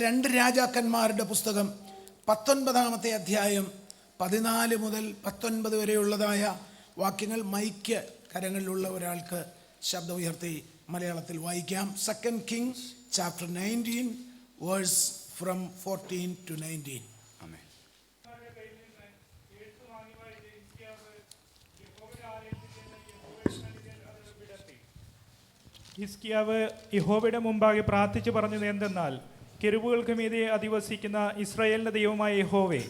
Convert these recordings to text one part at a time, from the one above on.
രണ്ട് രാജാക്കന്മാരുടെ പുസ്തകം 19 അധ്യായം 14 മുതൽ 19 വരെയുള്ളതായ വാക്യങ്ങൾ മൈക്ക് കരങ്ങളിലുള്ള ഒരാൾക്ക് ശബ്ദം ഉയർത്തി മലയാളത്തിൽ വായിക്കാം. 2 Kings chapter 19 verse from 14 to 19. Amen. ഹിസ്കിയാവ് യഹോവയുടെ മുമ്പാകെ പ്രാർത്ഥിച്ചു പറഞ്ഞത് എന്തെന്നാൽ, കെരൂബുകൾക്ക് മീതെ അധിവസിക്കുന്ന ഇസ്രായേലിന്റെ ദൈവമായ യഹോവേ,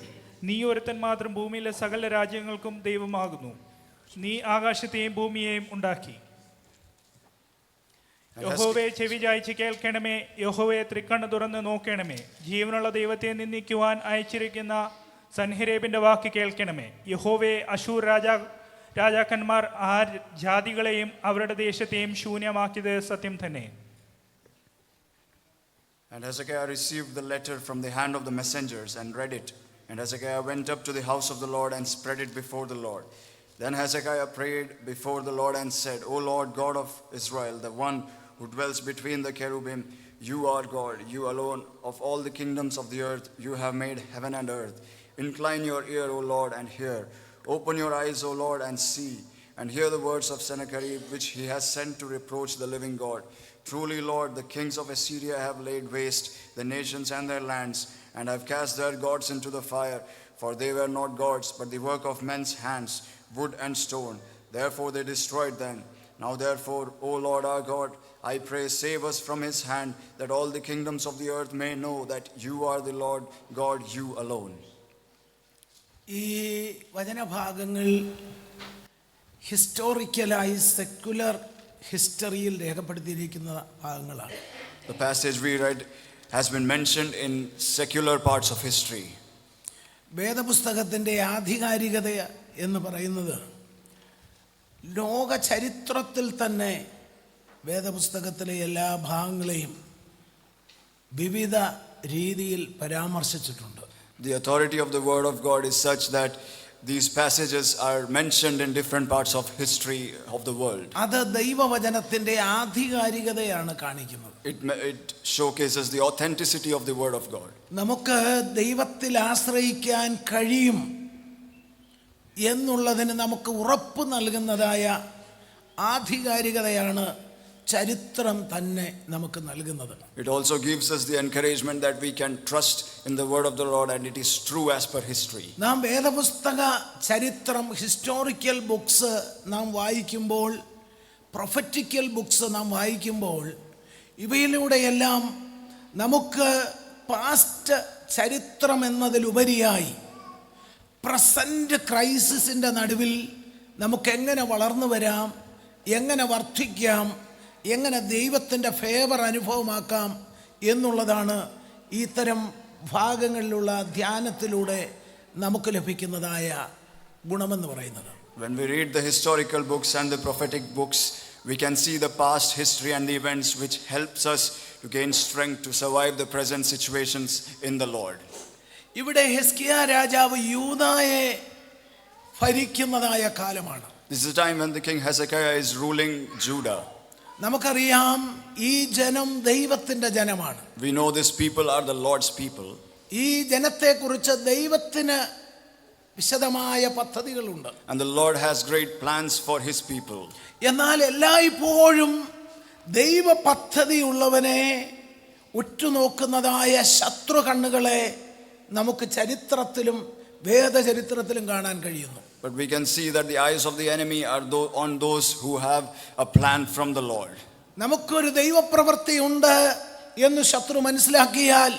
നീ ഒരുത്തൻ മാത്രം ഭൂമിയിലെ സകല രാജ്യങ്ങൾക്കും ദൈവമാകുന്നു. നീ ആകാശത്തെയും ഭൂമിയെയും ഉണ്ടാക്കി. യഹോവേ, ചെവി ചായ്ച്ച് കേൾക്കണമേ. യഹോവയെ തൃക്കണ്ണ് തുറന്ന് നോക്കണമേ. ജീവനുള്ള ദൈവത്തെ നിന്ദിക്കുവാൻ അയച്ചിരിക്കുന്ന സൻഹെരീബിന്റെ വാക്ക് കേൾക്കണമേ. യഹോവേ, അശൂർ രാജാക്കന്മാർ ആ ജാതികളെയും അവരുടെ ദേശത്തെയും ശൂന്യമാക്കിയത് സത്യം തന്നെ. And Hezekiah received the letter from the hand of the messengers and read it. And Hezekiah went up to the house of the Lord and spread it before the Lord. Then Hezekiah prayed before the Lord and said, O Lord God of Israel, the one who dwells between the cherubim, you are God, you alone of all the kingdoms of the earth, you have made heaven and earth. Incline your ear, O Lord, and hear. Open your eyes, O Lord, and see, and hear the words of Sennacherib, which he has sent to reproach the living God. Truly, Lord, the kings of Assyria have laid waste the nations and their lands, and have cast their gods into the fire, for they were not gods, but the work of men's hands, wood and stone. Therefore they destroyed them. Now therefore, O Lord our God, I pray, save us from his hand, that all the kingdoms of the earth may know that you are the Lord God, you alone. ഈ വചനഭാഗങ്ങൾ ഹിസ്റ്റോറിക്കലായി secular ഹിസ്റ്ററിയിൽ രേഖപ്പെടുത്തിയിരിക്കുന്ന ഭാഗങ്ങളാണ്. The passage we read has been mentioned in secular parts of history. വേദപുസ്തകത്തിൻ്റെ ആധികാരികത എന്ന് പറയുന്നത് ലോക ചരിത്രത്തിൽ തന്നെ വേദപുസ്തകത്തിലെ എല്ലാ ഭാഗങ്ങളെയും വിവിധ രീതിയിൽ പരാമർശിച്ചിട്ടുണ്ട്. The authority of the word of God is such that these passages are mentioned in different parts of history of the world. അത് ദൈവവചനത്തിന്റെ ആധികാരികതയാണ് കാണിക്കുന്നത്. It showcases the authenticity of the word of God. നമുക്ക് ദൈവത്തിൽ ആശ്രയിക്കാൻ കഴിയും എന്നുള്ളതിന് നമുക്ക് ഉറപ്പ് നൽകുന്നതായ ആധികാരികതയാണ് ചരിത്രം തന്നെ നമുക്ക് നൽകുന്നത്. It also gives us the encouragement that we can trust in the word of the Lord and it is true as per history. നാം വേദപുസ്തക ചരിത്രം ഹിസ്റ്റോറിക്കൽ ബുക്സ് നാം വായിക്കുമ്പോൾ, പ്രൊഫറ്റിക്കൽ ബുക്സ് നാം വായിക്കുമ്പോൾ, ഇവയിലൂടെയെല്ലാം നമുക്ക് പാസ്റ്റ് ചരിത്രം എന്നതിലുപരിയായി പ്രസന്റ് ക്രൈസിസിൻ്റെ നടുവിൽ നമുക്ക് എങ്ങനെ വളർന്നു വരാം, എങ്ങനെ വർദ്ധിക്കാം, എങ്ങനെ ദൈവത്തിൻ്റെ ഫേവർ അനുഭവമാക്കാം എന്നുള്ളതാണ് ഇത്തരം ഭാഗങ്ങളിലുള്ള ധ്യാനത്തിലൂടെ നമുക്ക് ലഭിക്കുന്നതായ ഗുണമെന്ന് പറയുന്നത്. When we read the historical books and the prophetic books, we can see the past history and the events which helps us to gain strength to survive the present situations in the Lord. ഇവിടെ ഹിസ്കിയാ രാജാവ് യൂദായെ ഭരിക്കുന്നതായ കാലമാണ്. This is the time when the king Hezekiah is ruling Judah. നമുക്കറിയാം ഈ ജനം ദൈവത്തിൻ്റെ ജനമാണ്. We know these people are the Lord's people. ഈ ജനത്തെക്കുറിച്ച് ദൈവത്തിന് വിശദമായ പദ്ധതികളുണ്ട്. And the Lord has great plans for his people. എന്നാൽ എല്ലായ്പ്പോഴും ദൈവ പദ്ധതിയുള്ളവനെ ഉറ്റുനോക്കുന്നതായ ശത്രു കണ്ണുകളെ നമുക്ക് ചരിത്രത്തിലും വേദചരിത്രത്തിലും കാണാൻ കഴിയുന്നു. But we can see that the eyes of the enemy are on those who have a plan from the Lord. നമുക്കൊരു ദൈവപ്രവൃത്തി ഉണ്ട് എന്ന് ശത്രു മനസ്സിലാക്കിയാൽ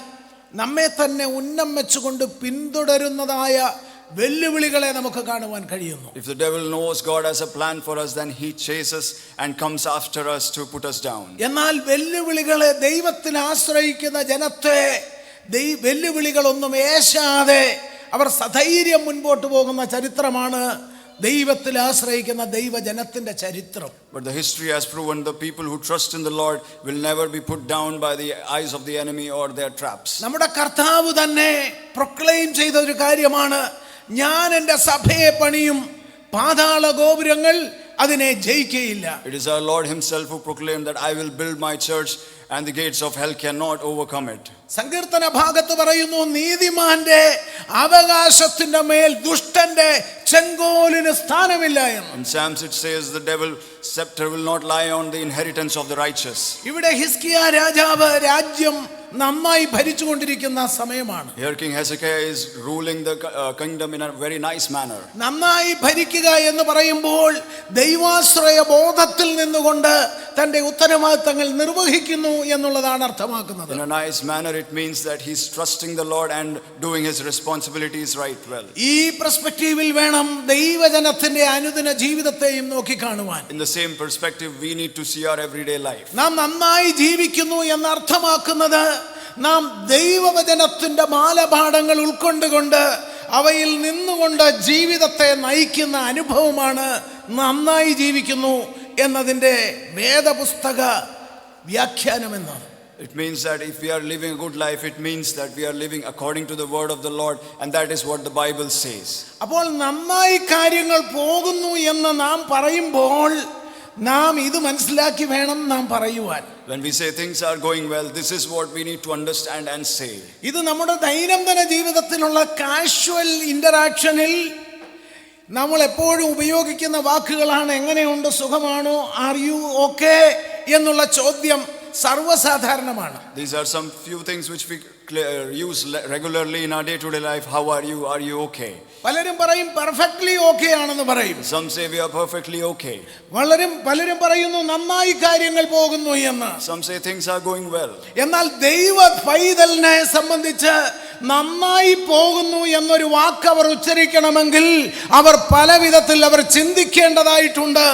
നമ്മെ തന്നെ ഉന്നം വെച്ചുകൊണ്ട് പിന്തുടരുന്നതായ വെല്ലുവിളികളെ നമുക്ക് കാണുവാൻ കഴിയുന്നു. If the devil knows God has a plan for us, then he chases and comes after us to put us down. എന്നാൽ വെല്ലുവിളികളെ ദൈവത്തിൽ ആശ്രയിക്കുന്ന ജനത്തെ വെല്ലുവിളികളൊന്നും ഏശാതെ അവർ സധൈര്യം മുൻപോട്ട് പോകുന്ന ചരിത്രമാണ് ദൈവത്തിൽ ആശ്രയിക്കുന്ന ദൈവജനത്തിന്റെ ചരിത്രം. But the history has proven the people who trust in the Lord will never be put down by the eyes of the enemy or their traps. നമ്മുടെ കർത്താവ് തന്നെ പ്രൊക്ലെയിം ചെയ്ത ഒരു കാര്യമാണ്, ഞാൻ എൻ്റെ സഭയെ പണിയും, പാതാള ഗോപുരങ്ങൾ അതിനെ ജയിക്കുകയില്ല. It is our Lord himself who proclaimed that I will build my church and the gates of hell cannot overcome it. സങ്കീർത്തന ഭാഗത്ത് പറയുന്നു, നീതിമാന്റെ അവകാശത്തിന്റെ മേൽ ദുഷ്ടന്റെ ചെങ്കോലിന് സ്ഥാനമില്ല എന്ന്. In Psalms it says the devil scepter will not lie on the inheritance of the righteous. ഇവിടെ ഹിസ്കിയ രാജാവ് രാജ്യം നന്നായി ഭരിച്ചുകൊണ്ടിരിക്കുന്ന സമയമാണ്. Here King Hezekiah is ruling the kingdom in a very nice manner. നന്നായി ഭരിക്കുക എന്ന് പറയുമ്പോൾ ദൈവാശ്രയ ബോധത്തിൽ നിന്നുകൊണ്ട് തന്റെ ഉത്തരവാദിത്തങ്ങൾ നിർവഹിക്കുന്നു എന്നുള്ളതാണ് അർത്ഥമാക്കുന്നത്. In a nice manner it means that he's trusting the Lord and doing his responsibilities right well. ഈ പെർസ്പെക്റ്റീവിൽ വേണം ദൈവജനത്തിന്റെ അനുദിന ജീവിതത്തെയും നോക്കിക്കാണുവാൻ. In the same perspective we need to see our everyday life. നാം നന്നായി ജീവിക്കുന്നു എന്നർത്ഥമാക്കുന്നത് നാം ദൈവവചനത്തിന്റെ മാലപാഠങ്ങൾ ഉൾക്കൊണ്ടുകൊണ്ട് അവയിൽ നിന്നുകൊണ്ട് ജീവിതത്തെ നയിക്കുന്ന അനുഭവമാണ് നന്നായി ജീവിക്കുന്നു എന്നതിൻ്റെ വേദപുസ്തക വ്യാഖ്യാനം എന്നാണ്. It means that if we are living a good life, it means that we are living according to the word of the Lord, and that is what the Bible says. അപ്പോൾ നന്നായി കാര്യങ്ങൾ പോകുന്നു എന്ന് നാം പറയുമ്പോൾ നാം ഇത് മനസ്സിലാക്കി വേണം നാം പറയുവാൻ. When we say things are going well, this is what we need to understand and say. ഇത് നമ്മുടെ ദൈനംദിന ജീവിതത്തിലുള്ള കാഷ്വൽ ഇന്ററാക്ഷനിൽ നമ്മൾ എപ്പോഴും ഉപയോഗിക്കുന്ന വാക്കുകളാണ്. എങ്ങനെയുണ്ട്, സുഖമാണോ, ആർ യു ഓക്കെ എന്നുള്ള ചോദ്യം സർവ്വസാധാരണമാണ്. These are some few things which we use regularly in our day-to-day life. How are you? Are you okay? പലരും പറയും പെർഫെക്റ്റ്ലി ഓക്കെ ആണെന്ന് പറയും. Some say we are perfectly okay. പലരും പറയുന്നു നന്നായി കാര്യങ്ങൾ പോകുന്നു എന്ന്. Some say things are going well. എന്നാൽ ദൈവ പൈതലിനെ സംബന്ധിച്ച് നന്നായി പോകുന്നു എന്നൊരു വാക്ക് അവർ ഉച്ചരിക്കണമെങ്കിൽ അവർ പല വിധത്തിൽ അവർ ചിന്തിക്കേണ്ടതായിട്ടുണ്ട്.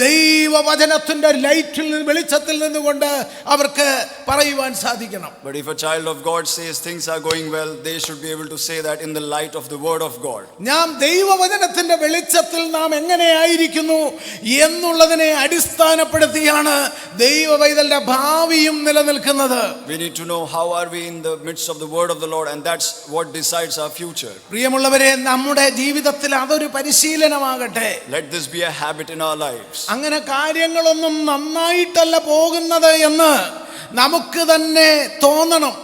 ദൈവവചനത്തിന്റെ ലൈറ്റിൽ വെളിച്ചത്തിൽ നിന്നുകൊണ്ട് അവർക്ക് പറയുവാൻ സാധിക്കണം. But if a child of God says things are going well, they should be able to say that in the light of the word of God. നാം ദൈവവചനത്തിന്റെ വെളിച്ചത്തിൽ നാം എങ്ങനെയായിരിക്കുന്നു എന്നുള്ളതിനെ അടിസ്ഥാനപ്പെടുത്തിയാണ് ദൈവപൈതലിന്റെ ഭാവിയും നിലനിൽക്കുന്നത്. We need to know how are we in the midst of the word of the Lord, and that's what decides our future. പ്രിയമുള്ളവരെ, നമ്മുടെ ജീവിതത്തിൽ അതൊരു പരിശീലനമാകട്ടെ. Let this be a habit in our lives. അങ്ങനെ കാര്യങ്ങളൊന്നും നന്നായിട്ടല്ല പോകുന്നത് എന്ന് നമുക്ക് തന്നെ തോന്നണം.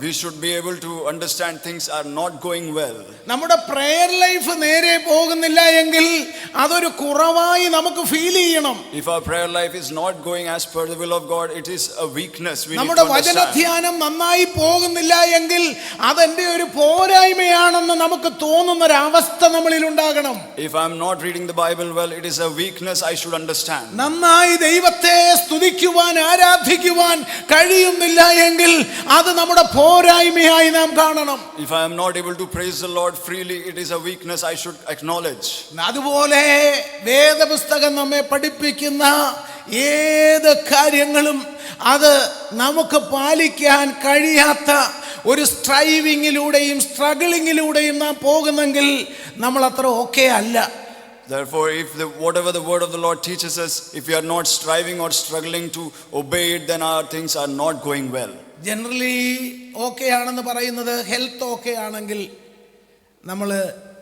We should be able to understand things are not going well. നമ്മുടെ പ്രേയർ ലൈഫ് നേരെ പോകുന്നില്ല എങ്കിൽ അതൊരു കുറവായി നമുക്ക് ഫീൽ ചെയ്യണം. If our prayer life is not going as per the will of God, it is a weakness. We need നമ്മുടെ to understand. വചനധ്യാനം നന്നായി പോകുന്നില്ല എങ്കിൽ അതെന്റെ ഒരു പോരായ്മയാണെന്ന് നമുക്ക് തോന്നുന്ന ഒരു അവസ്ഥ നമ്മളിൽ ഉണ്ടാകണം. If I am not reading the Bible well, it is a weakness I should understand. നന്നായി ദൈവത്തെ സ്തുതിക്കുവാൻ ആരാധിക്കുവാൻ കഴിയുന്നില്ല എങ്കിൽ അത് നമ്മുടെ പോരായ്മയായി നാം കാണണം. If I am not able to praise the Lord freely, it is a weakness I should acknowledge. അതുപോലെ വേദപുസ്തകം നമ്മെ പഠിപ്പിക്കുന്ന ഏത് കാര്യങ്ങളും അത് നമുക്ക് പാലിക്കാൻ കഴിയാത്ത ഒരു സ്ട്രൈവിങ്ങിലൂടെയും സ്ട്രഗിളിങ്ങിലൂടെയും നാം പോകുന്നെങ്കിൽ നമ്മൾ അത്ര ഓക്കെ അല്ല. Therefore, if whatever the word of the Lord teaches us, if we are not striving or struggling to obey it, then our things are not going well. Generally okay ആണെന്ന് പറയുന്നത് ഹെൽത്ത് ഓക്കെ ആണെങ്കിൽ നമ്മൾ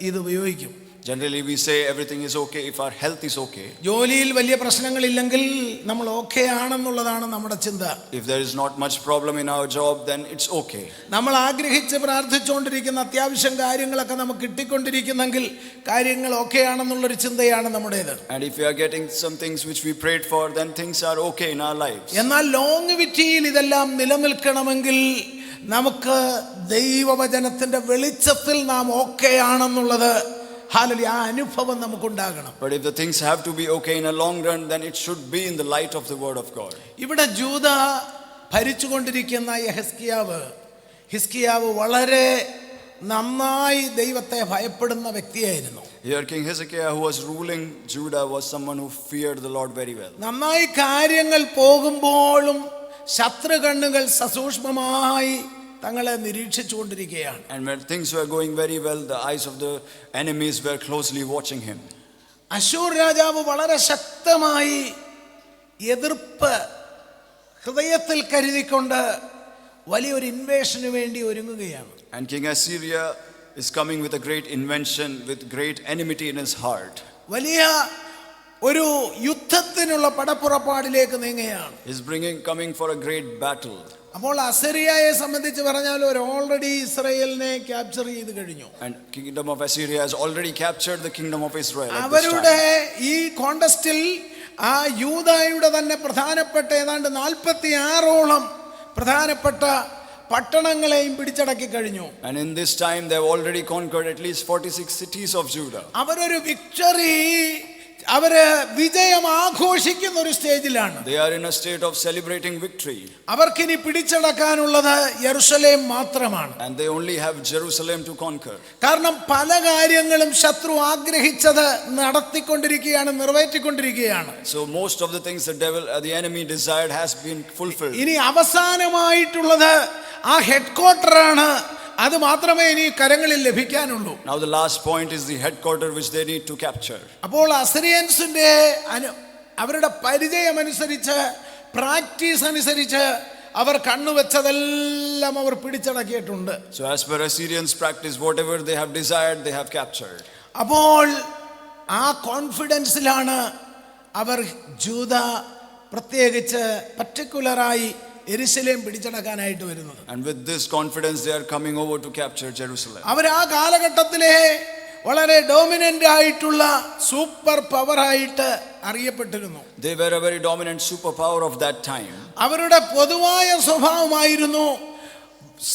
ഇത് ഉപയോഗിക്കും. Generally, we say everything is okay if our health is okay. ജോലിയിൽ വലിയ പ്രശ്നങ്ങളില്ലെങ്കിൽ നമ്മൾ okay ആണെന്നുള്ളതാണ് നമ്മുടെ ചിന്ത. If there is not much problem in our job, then it's okay. നമ്മൾ ആഗ്രഹിച്ച് പ്രാർത്ഥിച്ചുകൊണ്ടിരിക്കുന്ന അത്യാവശ്യം കാര്യങ്ങളൊക്കെ നമുക്ക് കിട്ടിക്കൊണ്ടിരിക്കുന്നെങ്കിൽ കാര്യങ്ങൾ ഓക്കെ ആണെന്നുള്ളൊരു ചിന്തയാണ് നമ്മുടേത്. And if we are getting some things which we prayed for, then things are okay in our lives. എന്നാൽ ലോങ്വിറ്റിയിൽ ഇതെല്ലാം നിലനിൽക്കണമെങ്കിൽ നമുക്ക് ദൈവവചനത്തിന്റെ വെളിച്ചത്തിൽ നാം ഓക്കെ ആണെന്നുള്ളത് ഹല്ലേലൂയ ആ അനുഭവം നമുക്കുണ്ടാകണം. But if the things have to be okay in a long run, then it should be in the light of the word of God. ഇവിടെ ജൂദ ഭരിച്ചുകൊണ്ടിരിക്കുന്ന ഹിസ്കിയാവ് വളരെ നന്നായി ദൈവത്തെ ഭയപ്പെടുന്ന വ്യക്തിയായിരുന്നു. Here King Hezekiah, who was ruling Judah, was someone who feared the Lord very well. നന്നായി കാര്യങ്ങൾ പോകുമ്പോഴും ശത്രുകണ്ണുകൾ സസൂക്ഷ്മമായി തങ്ങളെ നിരീക്ഷിച്ചുകൊണ്ടിരിക്കുകയാണ്. And when things were going very well, the eyes of the enemies were closely watching him. അശൂർ രാജാവ് വളരെ ശക്തമായി എതിർപ്പ് ഹൃദയത്തിൽ കരുതിക്കൊണ്ട് വലിയൊരു ഇൻവേഷന് വേണ്ടി ഒരുങ്ങുകയാണ്. And King Assyria is coming with a great invention, with great enmity in his heart. വലിയ ഒരു യുദ്ധത്തിനുള്ള പടപ്പുറപ്പാടിലേക്ക് നീങ്ങുകയാണ്. He's coming for a great battle. അപ്പോൾ അസീറിയയെ സംബന്ധിച്ച് പറഞ്ഞാൽ ഒരു ഓൾറെഡി ഇസ്രായേലിനെ ക്യാപ്ചർ ചെയ്ത് കഴിഞ്ഞു. And kingdom of Assyria has already captured the kingdom of Israel. അവരുടെ ഈ കോണ്ടസ്റ്റിൽ ആ യൂദായുടെ തന്നെ പ്രധാനപ്പെട്ട ഏതാണ്ട് 46ഓളം പ്രധാനപ്പെട്ട പട്ടണങ്ങളെയും പിടിച്ചടക്കി കഴിഞ്ഞു. And in this time they have already conquered at least 46 cities of Judah. അവരൊരു വിക്ടറി, അവര് വിജയം ആഘോഷിക്കുന്ന ഒരു സ്റ്റേജിലാണ്. They are in a state of celebrating victory. അവർക്കിനി പിടിച്ചടക്കാനുള്ളത് യെരൂശലേം മാത്രമാണ്. And they only have Jerusalem to conquer. കാരണം പല കാര്യങ്ങളും ശത്രു ആഗ്രഹിച്ചത് നടത്തിക്കൊണ്ടിരിക്കുകയാണ്, നിറവേറ്റിക്കൊണ്ടിരിക്കുകയാണ്. So most of the things the enemy desired has been fulfilled. ഇനി അവസാനമായിട്ടുള്ളത് ആ ഹെഡ്ക്വാർട്ടറാണ്. അത് മാത്രമേ ഇനി കരങ്ങളിൽ ലഭിക്കാനുള്ളൂ. Now the last point is the headquarter which they need to capture. അപ്പോൾ അസിറിയൻസിന്റെ അവരുടെ പരിചയമനുസരിച്ച്, പ്രാക്ടീസ് അനുസരിച്ച് അവർ കണ്ണുവെച്ചതെല്ലാം അവർ പിടിച്ചടക്കിയിട്ടുണ്ട്. So as per Assyrians practice, whatever they have desired they have captured. അപ്പോൾ ആ കോൺഫിഡൻസിലാണ് അവർ ജൂദ പ്രത്യേകിച്ച് പർട്ടിക്കുലറായി യെരൂശലേം പിടിച്ചടക്കാനായിട്ട് വരുന്നത്. And with this confidence they are coming over to capture Jerusalem. അവർ ആ കാലഘട്ടത്തിലെ വളരെ ഡോമിനന്റ് ആയിട്ടുള്ള സൂപ്പർ പവർ ആയിട്ട് അറിയപ്പെട്ടിരുന്നു. They were a very dominant superpower of that time. അവരുടെ പൊതുവായ സ്വഭാവമായിരുന്നു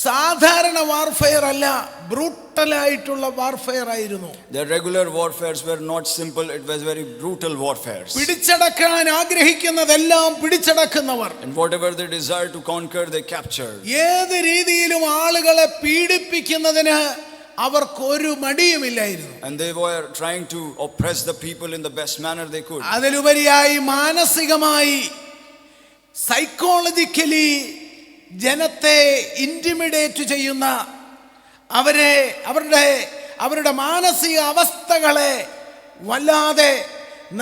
സാധാരണ വാർഫെയർ അല്ല, ബ്രൂട്ടലായിട്ടുള്ള വാർഫെയർ ആയിരുന്നു. Their regular warfares were not simple, it was very brutal warfares. പിടിച്ചടക്കാൻ ആഗ്രഹിക്കുന്നതെല്ലാം പിടിച്ചടക്കുന്നവർ. And whatever they desire to conquer they captured. ഏത് രീതിയിലും ആളുകളെ പീഡിപ്പിക്കുന്നതിന് അവർക്കൊരു മടിയുമില്ലായിരുന്നു. And they were trying to oppress the people in the best manner they could. അതിലുപരിയായി മാനസികമായി, psychologically ജനത്തെ intimidate ചെയ്യുന്ന, അവരുടെ മാനസിക അവസ്ഥകളെ വല്ലാതെ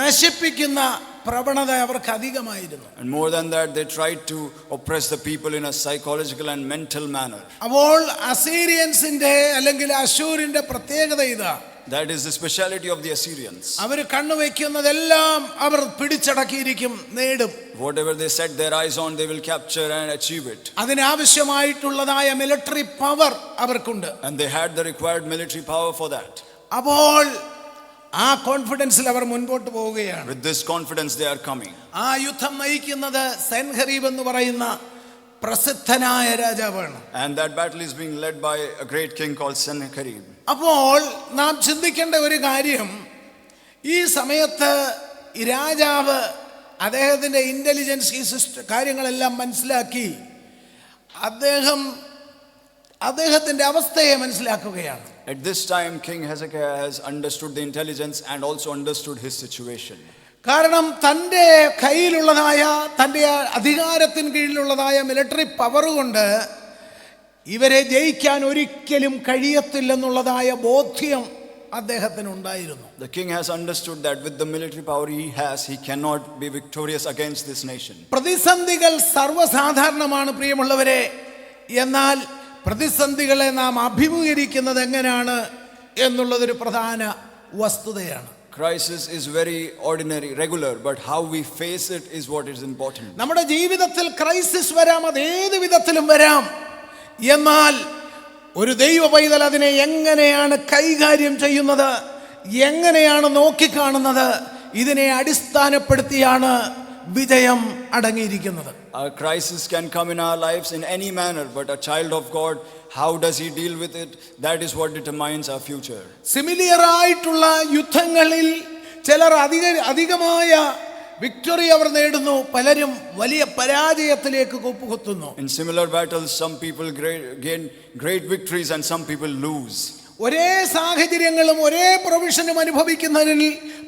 നശിപ്പിക്കുന്ന പ്രവണത അവർക്ക് അധികമായിരുന്നു. And more than that they tried to oppress the people in a psychological and mental manner. അപ്പോൾ അസീരിയൻസിന്റെ അല്ലെങ്കിൽ അശൂരിന്റെ പ്രത്യേകത ഇതാ. That is the speciality of the Assyrians. അവർ കണ്ണുവെക്കുന്നതെല്ലാം അവർ പിടിച്ചടക്കിയിരിക്കും, നേടും. Whatever they set their eyes on they will capture and achieve it. അതിനാവശ്യമായിട്ടുള്ളതായ military power അവർക്കുണ്ട്. And they had the required military power for that. അപ്പോൾ ആ കോൺഫിഡൻസിൽ അവർ മുൻപോട്ട് പോവുകയാണ്. With this confidence they are coming. ആ യുദ്ധം നയിക്കുന്നത് സെൻഹരീബ് എന്ന് പറയുന്ന പ്രസിദ്ധനായ രാജാവാണ്. And that battle is being led by a great king called Sennacherib. അപ്പോൾ നാം ചിന്തിക്കേണ്ട ഒരു കാര്യം, ഈ സമയത്ത് ഈ രാജാവ് അദ്ദേഹത്തിന്റെ ഇന്റലിജൻസ് ഈ കാര്യങ്ങളെല്ലാം മനസ്സിലാക്കി അദ്ദേഹത്തിന്റെ അവസ്ഥയെ മനസ്സിലാക്കുകയാണ്. At this time King Hezekiah has understood the intelligence and also understood his situation. കാരണം തൻ്റെ കയ്യിലുള്ളതായ, തൻ്റെ അധികാരത്തിന് കീഴിലുള്ളതായ മിലിറ്ററി പവർ കൊണ്ട് ഇവരെ ജയിക്കാൻ ഒരിക്കലും കഴിയത്തില്ലെന്നുള്ളതായ ബോധ്യം അദ്ദേഹത്തിനുണ്ടായിരുന്നു. The king has understood that with the military power he has, he cannot be victorious against this nation. പ്രതിസന്ധികൾ സർവ്വസാധാരണമാണ് പ്രിയമുള്ളവരെ. എന്നാൽ പ്രതിസന്ധികളെ നാം അഭിമുഖീകരിക്കുന്നത് എങ്ങനെയാണ് എന്നുള്ളതൊരു പ്രധാന വസ്തുതയാണ്. Crisis is very ordinary, regular, but how we face it is what is important. നമ്മുടെ ജീവിതത്തിൽ ക്രൈസിസ് വരാം, അത് ഏത് വിധത്തിലും വരാം. എന്നാൽ ഒരു ദൈവ പൈതൽ അതിനെ എങ്ങനെയാണ് കൈകാര്യം ചെയ്യുന്നത്, എങ്ങനെയാണ് നോക്കിക്കാണുന്നത്, ഇതിനെ അടിസ്ഥാനപ്പെടുത്തിയാണ് വിജയം അടങ്ങിയിരിക്കുന്നത്. A crisis can come in our lives in any manner, but a child of God, how does he deal with it? That is what determines our future. Similar ആയിട്ടുള്ള യുദ്ധങ്ങളിൽ ചിലർ അധികമായ വിക്ടറി അവർ നേടുന്നു, പലരും വലിയ പരാജയത്തിലേക്ക് കൂപ്പുകുത്തുന്നു. In similar battles some people gain great victories and some people lose. ഒരേ സാഹചര്യങ്ങളും ഒരേ പ്രൊവിഷനും അനുഭവിക്കുന്നതിൽ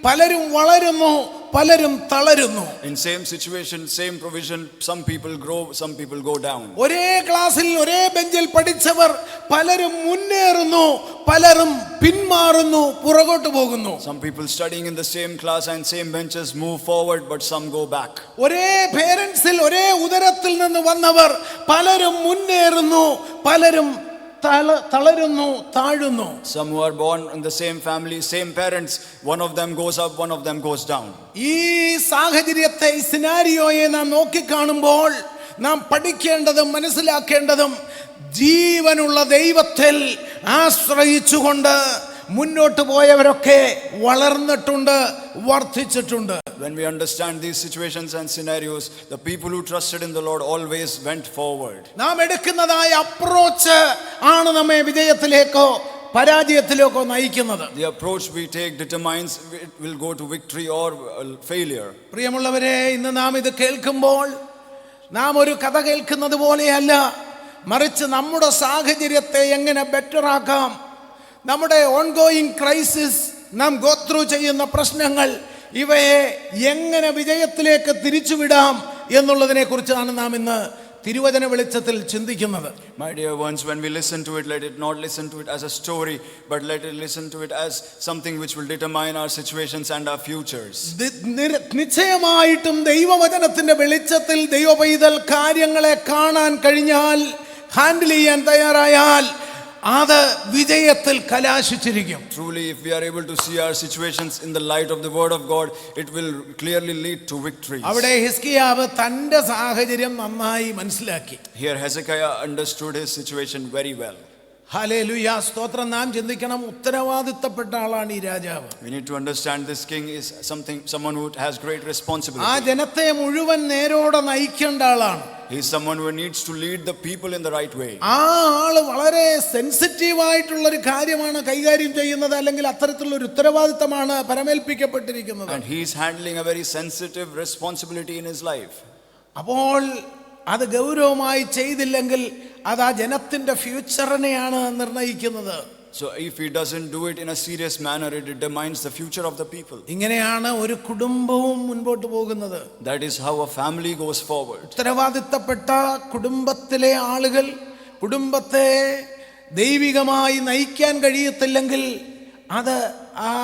പലരും വളരുന്നു, പലരും തളരുന്നു. In same situation, same provision, some people grow, some people go down. ഒരേ ക്ലാസ്സിൽ ഒരേ ബെഞ്ചിൽ പഠിച്ചവർ പലരും മുന്നേറുന്നു, പലരും പിന്മാറുന്നു, പുറകോട്ട് പോകുന്നു. Some people studying in the same class and same benches move forward, but some go back. ഒരേ പേരൻസിൽ ഒരേ ഉദരത്തിൽ നിന്ന് വന്നവർ പലരും മുന്നേറുന്നു, പലരും തളരുന്നു, താഴുന്നു. Some who are born in the same family, same parents, one of them goes up, one of them goes down. ഈ സാഹചര്യത്തെ, ഈ സിനാരിയോയെ നാം നോക്കിക്കാണുമ്പോൾ നാം പഠിക്കേണ്ടതും മനസ്സിലാക്കേണ്ടതും ജീവനുള്ള ദൈവത്തിൽ ആശ്രയിച്ചുകൊണ്ട് മുന്നോട്ട് പോയവരൊക്കെ വളർന്നിട്ടുണ്ട്, വർദ്ധിച്ചിട്ടുണ്ട്. When we understand these situations and scenarios, the people who trusted in the Lord always went forward. നാം എടുക്കുന്നതായ അപ്രോച്ച് ആണ് നമ്മെ വിജയത്തിലേക്കോ പരാജയത്തിലേക്കോ നയിക്കുന്നത്. The approach we take determines it will go to victory or failure. പ്രിയമുള്ളവരെ, ഇന്ന് നാം ഇത് കേൾക്കുമ്പോൾ നാം ഒരു കഥ കേൾക്കുന്നത് പോലെയല്ല, മറിച്ച് നമ്മുടെ സാഹചര്യത്തെ എങ്ങനെ ബെറ്റർ ആക്കാം, നമ്മുടെ ഓൺഗോയിങ് ക്രൈസിസ്, നാം ഗോ ത്രൂ ചെയ്യുന്ന പ്രശ്നങ്ങൾ, ഇവയെ എങ്ങനെ വിജയത്തിലേക്ക് തിരിച്ചുവിടാം എന്നുള്ളതിനെ കുറിച്ചാണ് നാം ഇന്ന് തിരുവചന വെളിച്ചത്തിൽ ചിന്തിക്കുന്നത്. My dear ones, when we listen to it, let it not listen to it as a story, but let it listen to it as something which will determine our situations and our futures. നിശ്ചയമായിട്ടും ദൈവവചനത്തിന്റെ വെളിച്ചത്തിൽ ദൈവപൈതൽ കാര്യങ്ങളെ കാണാൻ കഴിഞ്ഞാൽ, handle ചെയ്യാൻ തയ്യാറായാൽ, അത് വിജയത്തിൽ കലാശിച്ചിരിക്കും. Truly, if we are able to see our situations in the light of the word of God, it will clearly lead to victory. അവിടെ ഹിസ്കിയാവ് തന്റെ സാഹചര്യം നന്നായി മനസ്സിലാക്കി. Here Hezekiah understood his situation very well. Hallelujah, സ്തോത്രം. നാം ചിന്തിക്കണം, ഉത്തരവാദിത്തപ്പെട്ട ആളാണ് ഈ രാജാവ്. We need to understand this king is someone who has great ആ responsibility. ജനത്തെ മുഴുവൻ നേരോടെ നയിക്കേണ്ട ആളാണ്. He is someone who needs to lead the people in the right way. ആ ആള് വളരെ സെൻസിറ്റീവ് ആയിട്ടുള്ളൊരു കാര്യമാണ് കൈകാര്യം ചെയ്യുന്നത്, അല്ലെങ്കിൽ അത്തരത്തിലുള്ള ഒരു ഉത്തരവാദിത്തമാണ് പരമേൽപ്പിക്കപ്പെട്ടിരിക്കുന്നത്. And he is handling a very sensitive responsibility in his life. അപ്പോൾ അത് ഗൗരവമായി ചെയ്തില്ലെങ്കിൽ അത് ആ ജനത്തിന്റെ ഫ്യൂച്ചറിനെയാണ് നിർണയിക്കുന്നത്. So if he doesn't do it in a serious manner, it determines the future of the people. ഇങ്ങനെയാണ് ഒരു കുടുംബവും മുൻപോട്ട് പോകുന്നത്. That is how a family goes forward. ഉത്തരവാദിത്തപ്പെട്ട കുടുംബത്തിലെ ആളുകൾ കുടുംബത്തെ ദൈവികമായി നയിക്കാൻ കഴിയത്തില്ലെങ്കിൽ അത് ആ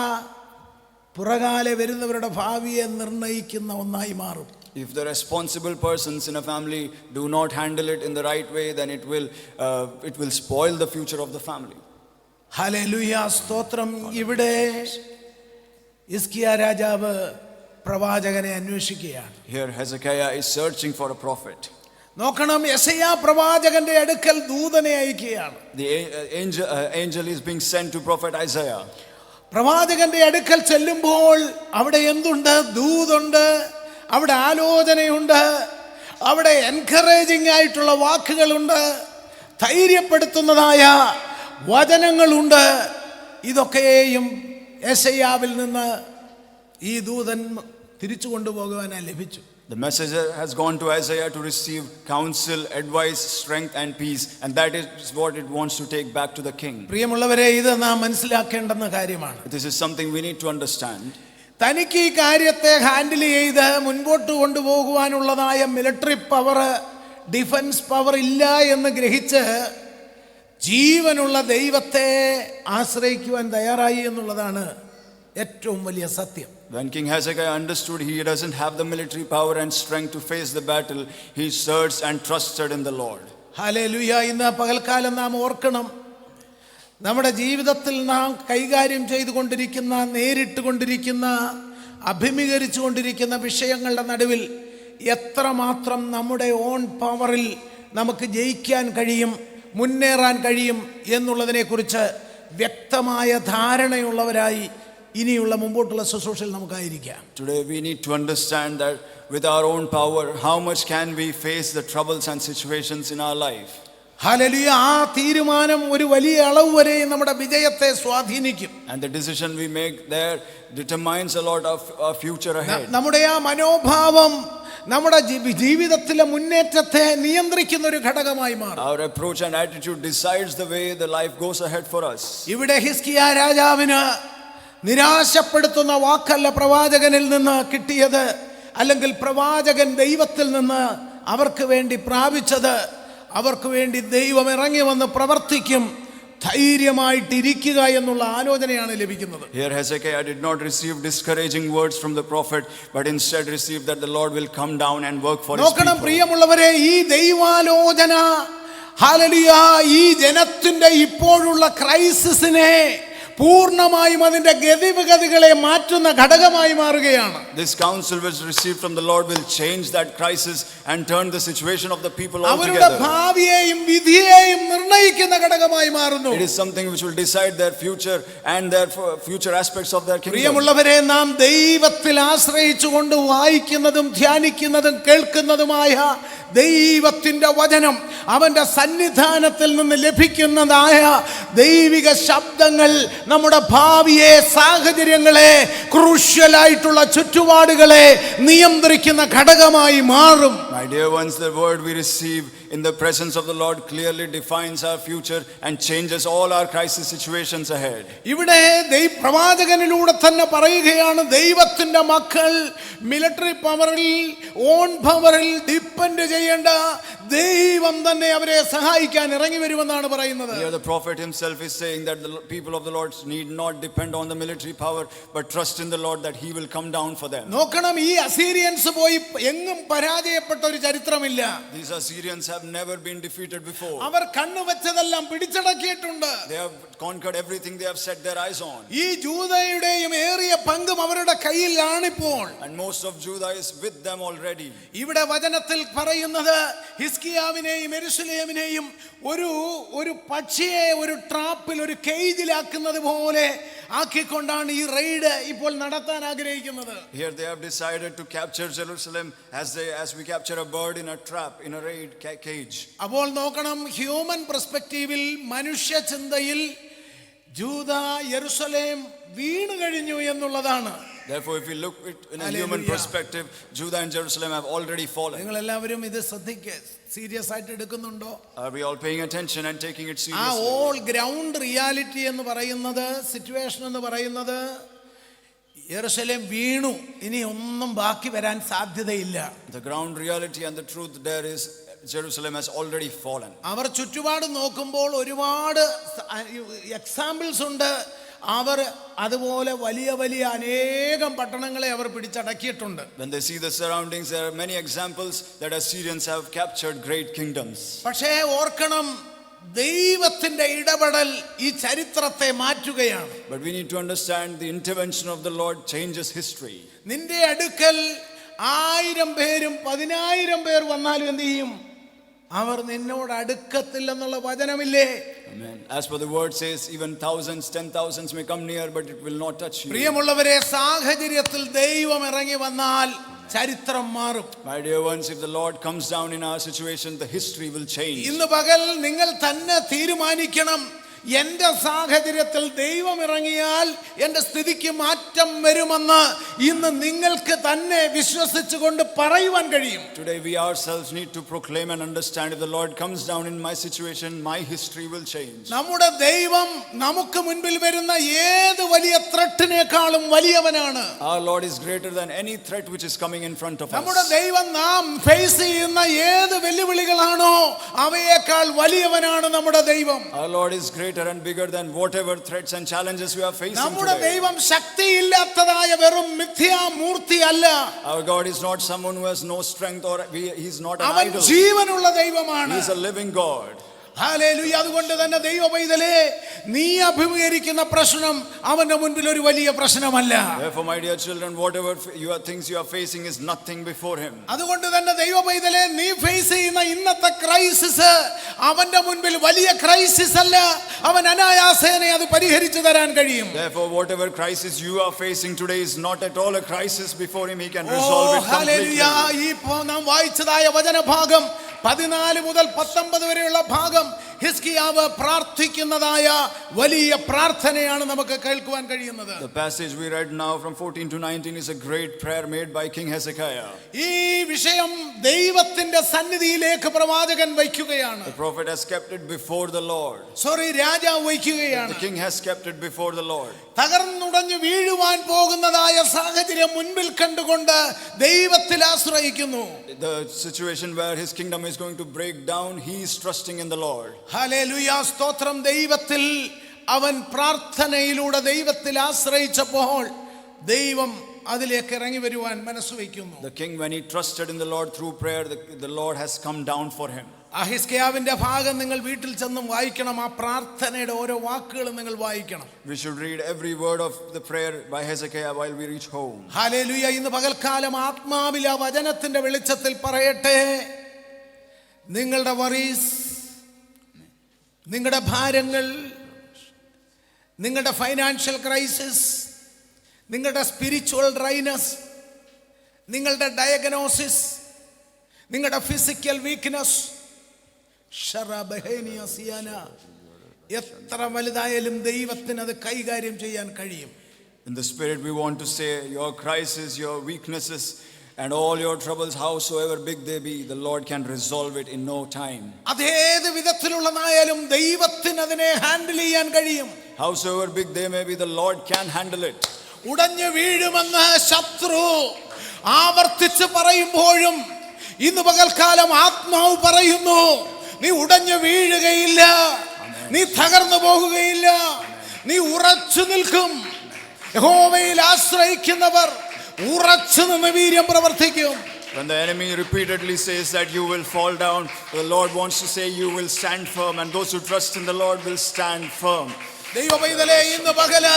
പുറകാലെ വരുന്നവരുടെ ഭാവിയെ നിർണയിക്കുന്ന ഒന്നായി മാറും. If the responsible persons in a family do not handle it in the right way, then it will spoil the future of the family. Hallelujah, സ്തോത്രം. ഇവിടെ ഹിസ്കിയാ രാജാവ് പ്രവാചകനെ അന്വേഷിക്കുകയാണ്. Here Hezekiah is searching for a prophet. നോക്കണം, യെശയ്യാ പ്രവാചകന്റെ അടുക്കൽ ദൂതനെ അയക്കുകയാണ്. The angel is being sent to prophet Isaiah. പ്രവാചകന്റെ അടുക്കൽ ചെല്ലുമ്പോൾ അവിടെ എന്തുണ്ട്? ദൂതുണ്ട്, അവിടെ ആലോചനയുണ്ട്, അവിടെ എൻകറേജിംഗ് ആയിട്ടുള്ള വാക്കുകളുണ്ട്, ധൈര്യപ്പെടുത്തുന്നതായ വചനങ്ങളുണ്ട്. ഇതൊക്കെയും യെശയ്യാവിൽ നിന്ന് ഈ ദൂതൻ തിരിച്ചു കൊണ്ടുപോകുവാനായി ലഭിച്ചു. The messenger has gone to Isaiah to receive counsel, advice, strength and peace, and that is what it wants to take back to the king. പ്രിയമുള്ളവരെ, ഇത് നാം മനസ്സിലാക്കേണ്ടുന്ന കാര്യമാണ്. This is something we need to understand. തനിക്ക് ഈ കാര്യത്തെ handle ചെയ്ത് മുൻപോട്ട് കൊണ്ടുപോകുവാനുള്ളതായ military power, defence power ഇല്ല എന്ന് ഗ്രഹിച്ച് ജീവനുള്ള ദൈവത്തെ ആശ്രയിക്കുവാൻ തയ്യാറായി എന്നുള്ളതാണ് ഏറ്റവും വലിയ സത്യം. When King Hezekiah understood he doesn't have the military power and strength to face the battle, he searched and trusted in the Lord. Hallelujah. ഇന്ന് പകൽക്കാലം നാം ഓർക്കണം, നമ്മുടെ ജീവിതത്തിൽ നാം കൈകാര്യം ചെയ്തുകൊണ്ടിരിക്കുന്ന, നേരിട്ട് കൊണ്ടിരിക്കുന്ന, അഭിമുഖീകരിച്ചു കൊണ്ടിരിക്കുന്ന വിഷയങ്ങളുടെ നടുവിൽ എത്രമാത്രം നമ്മുടെ ഓൺ പവറിൽ നമുക്ക് ജയിക്കാൻ കഴിയും, മുന്നേറാൻ കഴിയും എന്നുള്ളതിനെക്കുറിച്ച് വ്യക്തമായ ധാരണയുള്ളവരായി ഇനിയുള്ള മുമ്പോട്ടുള്ള ശുശ്രൂഷയിൽ നമുക്കായിരിക്കാം. Today we need to understand that with our own power, how much can we face the troubles and situations in our life. Hallelujah. ആ തീരുമാനം ഒരു വലിയ അളവ് വരെ നമ്മുടെ വിജയത്തെ സ്വാധീനിക്കും. And the decision we make there determines a lot of our future ahead. നമ്മുടെ ആ മനോഭാവം നമ്മുടെ ജീവിതത്തിലെ മുന്നേറ്റത്തെ നിയന്ത്രിക്കുന്ന ഒരു ഘടകമായി മാറും. Our approach and attitude decides the way the life goes ahead for us. ഇവിടെ ഹിസ്കിയാ രാജാവിന് നിരാശപ്പെടുത്തുന്ന വാക്കല്ല പ്രവാചകനിൽ നിന്ന് കിട്ടിയത്, അല്ലെങ്കിൽ പ്രവാചകൻ ദൈവത്തിൽ നിന്ന് അവർക്ക് വേണ്ടി പ്രാപിച്ചത്. അവർക്ക് വേണ്ടി ദൈവം ഇറങ്ങി വന്ന് പ്രവർത്തിക്കും, ധൈര്യമായിട്ടിരിക്കുക എന്നുള്ള ആലോചനയാണ് ലഭിക്കുന്നത്. Here Hezekiah did not receive discouraging words from the prophet, but instead received that the Lord will come down and work for his നോക്കണം people. പ്രിയമുള്ളവരെ, ഈ ദൈവാലോചന ഹല്ലേലൂയ, ഈ ജനത്തിന്റെ ഇപ്പോഴുള്ള ക്രൈസിസിനെ പൂർണ്ണമായും അതിന്റെ ഗതിവിഗതികളെ മാറ്റുന്ന ഘടകമായി മാറുകയാണ്. This counsel which received from the Lord will change that crisis and turn the situation of the people അവരുടെ altogether. ഭാവിയെയും വിധിയെയും നിർണ്ണയിക്കുന്ന ഘടകമായി മാറുന്നു. It is something which will decide their future and their future aspects of their kingdom. പ്രിയമുള്ളവരെ, നാം ദൈവത്തിൽ ആശ്രയിച്ചുകൊണ്ട് വായിക്കുന്നതും ധ്യാനിക്കുന്നതും കേൾക്കുന്നതുമായ ദൈവത്തിന്റെ വചനം, അവന്റെ സന്നിധാനത്തിൽ നിന്ന് ലഭിക്കുന്നതായ ദൈവിക ശബ്ദങ്ങൾ നമ്മുടെ ഭാവിയെ, സാഹചര്യങ്ങളെ, ക്രൂഷ്യലായിട്ടുള്ള ചുറ്റുപാടുകളെ നിയന്ത്രിക്കുന്ന ഘടകമായി മാറും. My dear ones, the word we receive in the presence of the Lord clearly defines our future and changes all our crisis situations ahead. ഇവിടെ പ്രവാചകനിലൂടെ തന്നെ പറയുകയാണ്, ദൈവത്തിന്റെ മക്കൾ മിലിറ്ററി പവറിൽ, ഓൺ പവറിൽ ഡിപ്പെൻഡ് ചെയ്യേണ്ട, ദൈവം തന്നെ അവരെ സഹായിക്കാൻ ഇറങ്ങി വരുമെന്നാണ് പറയുന്നത്. Here the prophet himself is saying that the people of the Lord need not depend on the military power but trust in the Lord that he will come down for them. നോക്കണം, ഈ അസീരിയൻസ് പോയി എങ്ങും പരാജയപ്പെട്ട ഒരു ചരിത്രമില്ല. These Assyrians have never been defeated before. Our കണ്ണുവെച്ചതെല്ലാം പിടിച്ചടക്കിയിട്ടുണ്ട്. They have conquered everything they have set their eyes on. ഈ ജൂദയുടെയും ഏറിയ പങ്കും അവരുടെ കയ്യിലാണിപ്പോൾ. And most of Judah is with them already. ഇവിടെ വചനത്തിൽ പറയുന്നത് ഹിസ്കിയാവിനെയും യെരൂശലേമിനെയും ഒരു പക്ഷിയെ ഒരു ട്രാപ്പിൽ, ഒരു കേജിലാക്കുന്നത് പോലെ ആക്കിക്കൊണ്ടാണ് ഈ റെയ്ഡ് ഇപ്പോൾ നടത്താൻ ആഗ്രഹിക്കുന്നത്. Here they have decided to capture Jerusalem as we capture a bird in a trap, in a raid cage. അപ്പോൾ നോക്കണം, ഹ്യൂമൻ പെർസ്പെക്റ്റീവിൽ, മനുഷ്യ ചിന്തയിൽ ജൂദ, യെരൂശലേം വീണു കഴിഞ്ഞു എന്നുള്ളതാണ്. Therefore, if we look at it in a human perspective, Judah and Jerusalem have already fallen. നിങ്ങൾ എല്ലാവരും ഇത് സീരിയസ് ആയിട്ട് എടുക്കുന്നുണ്ടോ? Are we all paying attention and taking it ആ seriously? ഓൾ ഗ്രൗണ്ട് റിയാലിറ്റി എന്ന് പറയുന്നത്, സിറ്റുവേഷൻ എന്ന് പറയുന്നത്, യെരൂശലേം വീണു, ഇനി ഒന്നും ബാക്കി വരാൻ സാധ്യതയില്ല. The ground reality and the truth there is Jerusalem has already fallen. അവർ ചുറ്റുപാട് നോക്കുമ്പോൾ ഒരുപാട് എക്സാമ്പിൾസ് ഉണ്ട്. അവർ അതുപോലെ വലിയ വലിയ അനേകം പട്ടണങ്ങളെ അവർ പിടിച്ചടക്കിയിട്ടുണ്ട്. When they see the surroundings, there are many examples that Assyrians have captured great kingdoms. പക്ഷേ ഓർക്കണം, ദൈവത്തിന്റെ ഇടപെടൽ ഈ ചരിത്രത്തെ മാറ്റുകയാണ്. But we need to understand the intervention of the Lord changes history. നിന്റെ അടുക്കൽ 1000 പേരും 10,000 പേർ വന്നാലും എന്ത് ചെയ്യും? അവർ നിന്നോട് അടുക്കത്തില്ലെന്നുള്ള വചനമില്ലേ? Amen. As per the word says, even thousands, 10,000s may come near, but it will not touch you. പ്രിയമുള്ളവരെ, സാഹചര്യത്തിൽ ദൈവം ഇറങ്ങി വന്നാൽ ചരിത്രം മാറും. My dear ones, if the Lord comes down in our situation, the history will change. ഇന്ന് പകൽ നിങ്ങൾ തന്നെ തീരുമാനിക്കണം, എന്റെ സാഹചര്യത്തിൽ ദൈവം ഇറങ്ങിയാൽ എന്റെ സ്ഥിതിക്ക് മാറ്റം വരുമെന്ന് ഇന്ന് നിങ്ങൾക്ക് തന്നെ വിശ്വസിച്ചുകൊണ്ട് പറയുവാൻ കഴിയും. Today we ourselves need to proclaim and understand, if the Lord comes down in my situation, my history will change. നമ്മുടെ ദൈവം നമുക്ക് മുൻപിൽ വരുന്ന ഏത് വലിയ ത്രെട്ടിനേക്കാളും വലിയവനാണ്. Our Lord is greater than any threat which is coming in front of നമ്മുടെ us. ദൈവം നാം ഫേസ് ചെയ്യുന്ന ഏത് വെല്ലുവിളികളാണോ അവയേക്കാൾ വലിയവനാണ് നമ്മുടെ ദൈവം. Our Lord is greater and bigger than whatever threats and challenges we are facing നമ്മുടെ today. ദൈവം ശക്തിയില്ലാത്തതായ വെറും മിഥ്യാമൂർത്തിയല്ല. Our God is not someone who has no strength, or he is not an അവൻ idol. ജീവനുള്ള ദൈവമാണ്. He is a living God. Hallelujah. അതുകൊണ്ട് തന്നെ ദൈവ പൈതലേ, നീ അഭിമുഖീകരിക്കുന്ന പ്രശ്നം അവന്റെ മുൻപിൽ ഒരു വലിയ പ്രശ്നമല്ല. Therefore, my dear children, whatever things you are facing is nothing before him. അതുകൊണ്ട് തന്നെ ദൈവ പൈതലേ, നീ ഫേസ് ചെയ്യുന്ന ഇന്നത്തെ ക്രൈസിസ് അവന്റെ മുൻപിൽ വലിയ ക്രൈസിസ് അല്ല. അവൻ അനായാസേന അത് പരിഹരിച്ചു തരാൻ കഴിയും. Therefore, whatever crisis you are facing today is not at all a crisis before him. He can resolve it completely. Hallelujah. ഈ നാം വായിച്ചതായ വചനഭാഗം 14 മുതൽ 19 വരെയുള്ള ഭാഗം ഹിസ്കിയാവ് പ്രാർത്ഥിക്കുന്നതായ വലിയ പ്രാർത്ഥനയാണ് നമുക്ക് കേൾക്കുവാൻ കഴിയുന്നത്. The passage we read now from 14 to 19 is a great prayer made by King Hezekiah. ഈ വിഷയം ദൈവത്തിന്റെ സന്നിധിയിലേക്ക് പ്രവാചകൻ വയ്ക്കുകയാണ്. The prophet has kept it before the Lord. രാജാവ് വയ്ക്കുകയാണ്. The king has kept it before the Lord. തകർന്നുടഞ്ഞു വീഴുവാൻ പോകുന്നതായ സാഹചര്യം മുൻപിൽ കണ്ടുകൊണ്ട് ദൈവത്തിൽ ആശ്രയിക്കുന്നു. The situation where his kingdom is going to break down, he is trusting in the Lord. Hallelujah. സ്തോത്രം. ദൈവത്തിൽ അവൻ പ്രാർത്ഥനയിലൂടെ ദൈവത്തിൽ ആശ്രയിച്ചപ്പോൾ ദൈവം അതിലേക്ക് ഇറങ്ങി വരുവാൻ മനസ്സ് വയ്ക്കുന്നു. The king, when he trusted in the Lord through prayer, the Lord has come down for him. ആ ഹിസ്കിയാവിന്റെ ഭാഗം നിങ്ങൾ വീട്ടിൽ ചെന്നും വായിക്കണം. ആ പ്രാർത്ഥനയുടെ ഓരോ വാക്കുകളും നിങ്ങൾ വായിക്കണം. We should read every word of the prayer by Hezekiah while we reach home. Hallelujah. ഇന്ന് പകൽക്കാലം ആത്മാവിൽ ആ വചനത്തിന്റെ വെളിച്ചത്തിൽ പറയട്ടെ, നിങ്ങളുടെ വറീസ്, നിങ്ങളുടെ ഭാരങ്ങൾ, നിങ്ങളുടെ ഫൈനാൻഷ്യൽ ക്രൈസിസ്, നിങ്ങളുടെ സ്പിരിച്വൽ ഡ്രൈനസ്, നിങ്ങളുടെ ഡയഗ്നോസിസ്, നിങ്ങളുടെ ഫിസിക്കൽ വീക്ക്നെസ്, എത്ര വലുതായാലും ദൈവത്തിന് അത് കൈകാര്യം ചെയ്യാൻ കഴിയും. In the spirit, we want to say your crisis, your weaknesses, and all your troubles, howsoever big they be, the Lord can resolve it in no time. അതേത് വിധത്തിലുള്ളതായാലും ദൈവത്തിന് അതിനെ ഹാൻഡിൽ ചെയ്യാൻ കഴിയും. Howsoever big they may be, the Lord can handle it. ഉടഞ്ഞു വീഴുമെന്ന് ശത്രു ആവർത്തിച്ച് പറയുമ്പോഴും ഇന്ന് പകൽക്കാലം ആത്മാവ് പറയുന്നു, നീ ഉടഞ്ഞു വീഴുകയില്ല, നീ തകർന്നു പോകുകയില്ല, നീ ഉറച്ചു നിൽക്കും. യഹോവയിൽ ആശ്രയിക്കുന്നവർ ഉറച്ചു നിന്ന് വീര്യം പ്രവർത്തിക്കും. When the enemy repeatedly says that you will fall down, the Lord wants to say you will stand firm, and those who trust in the Lord will stand firm. ദൈവമൈതലേ, ഇന്ന് പകല്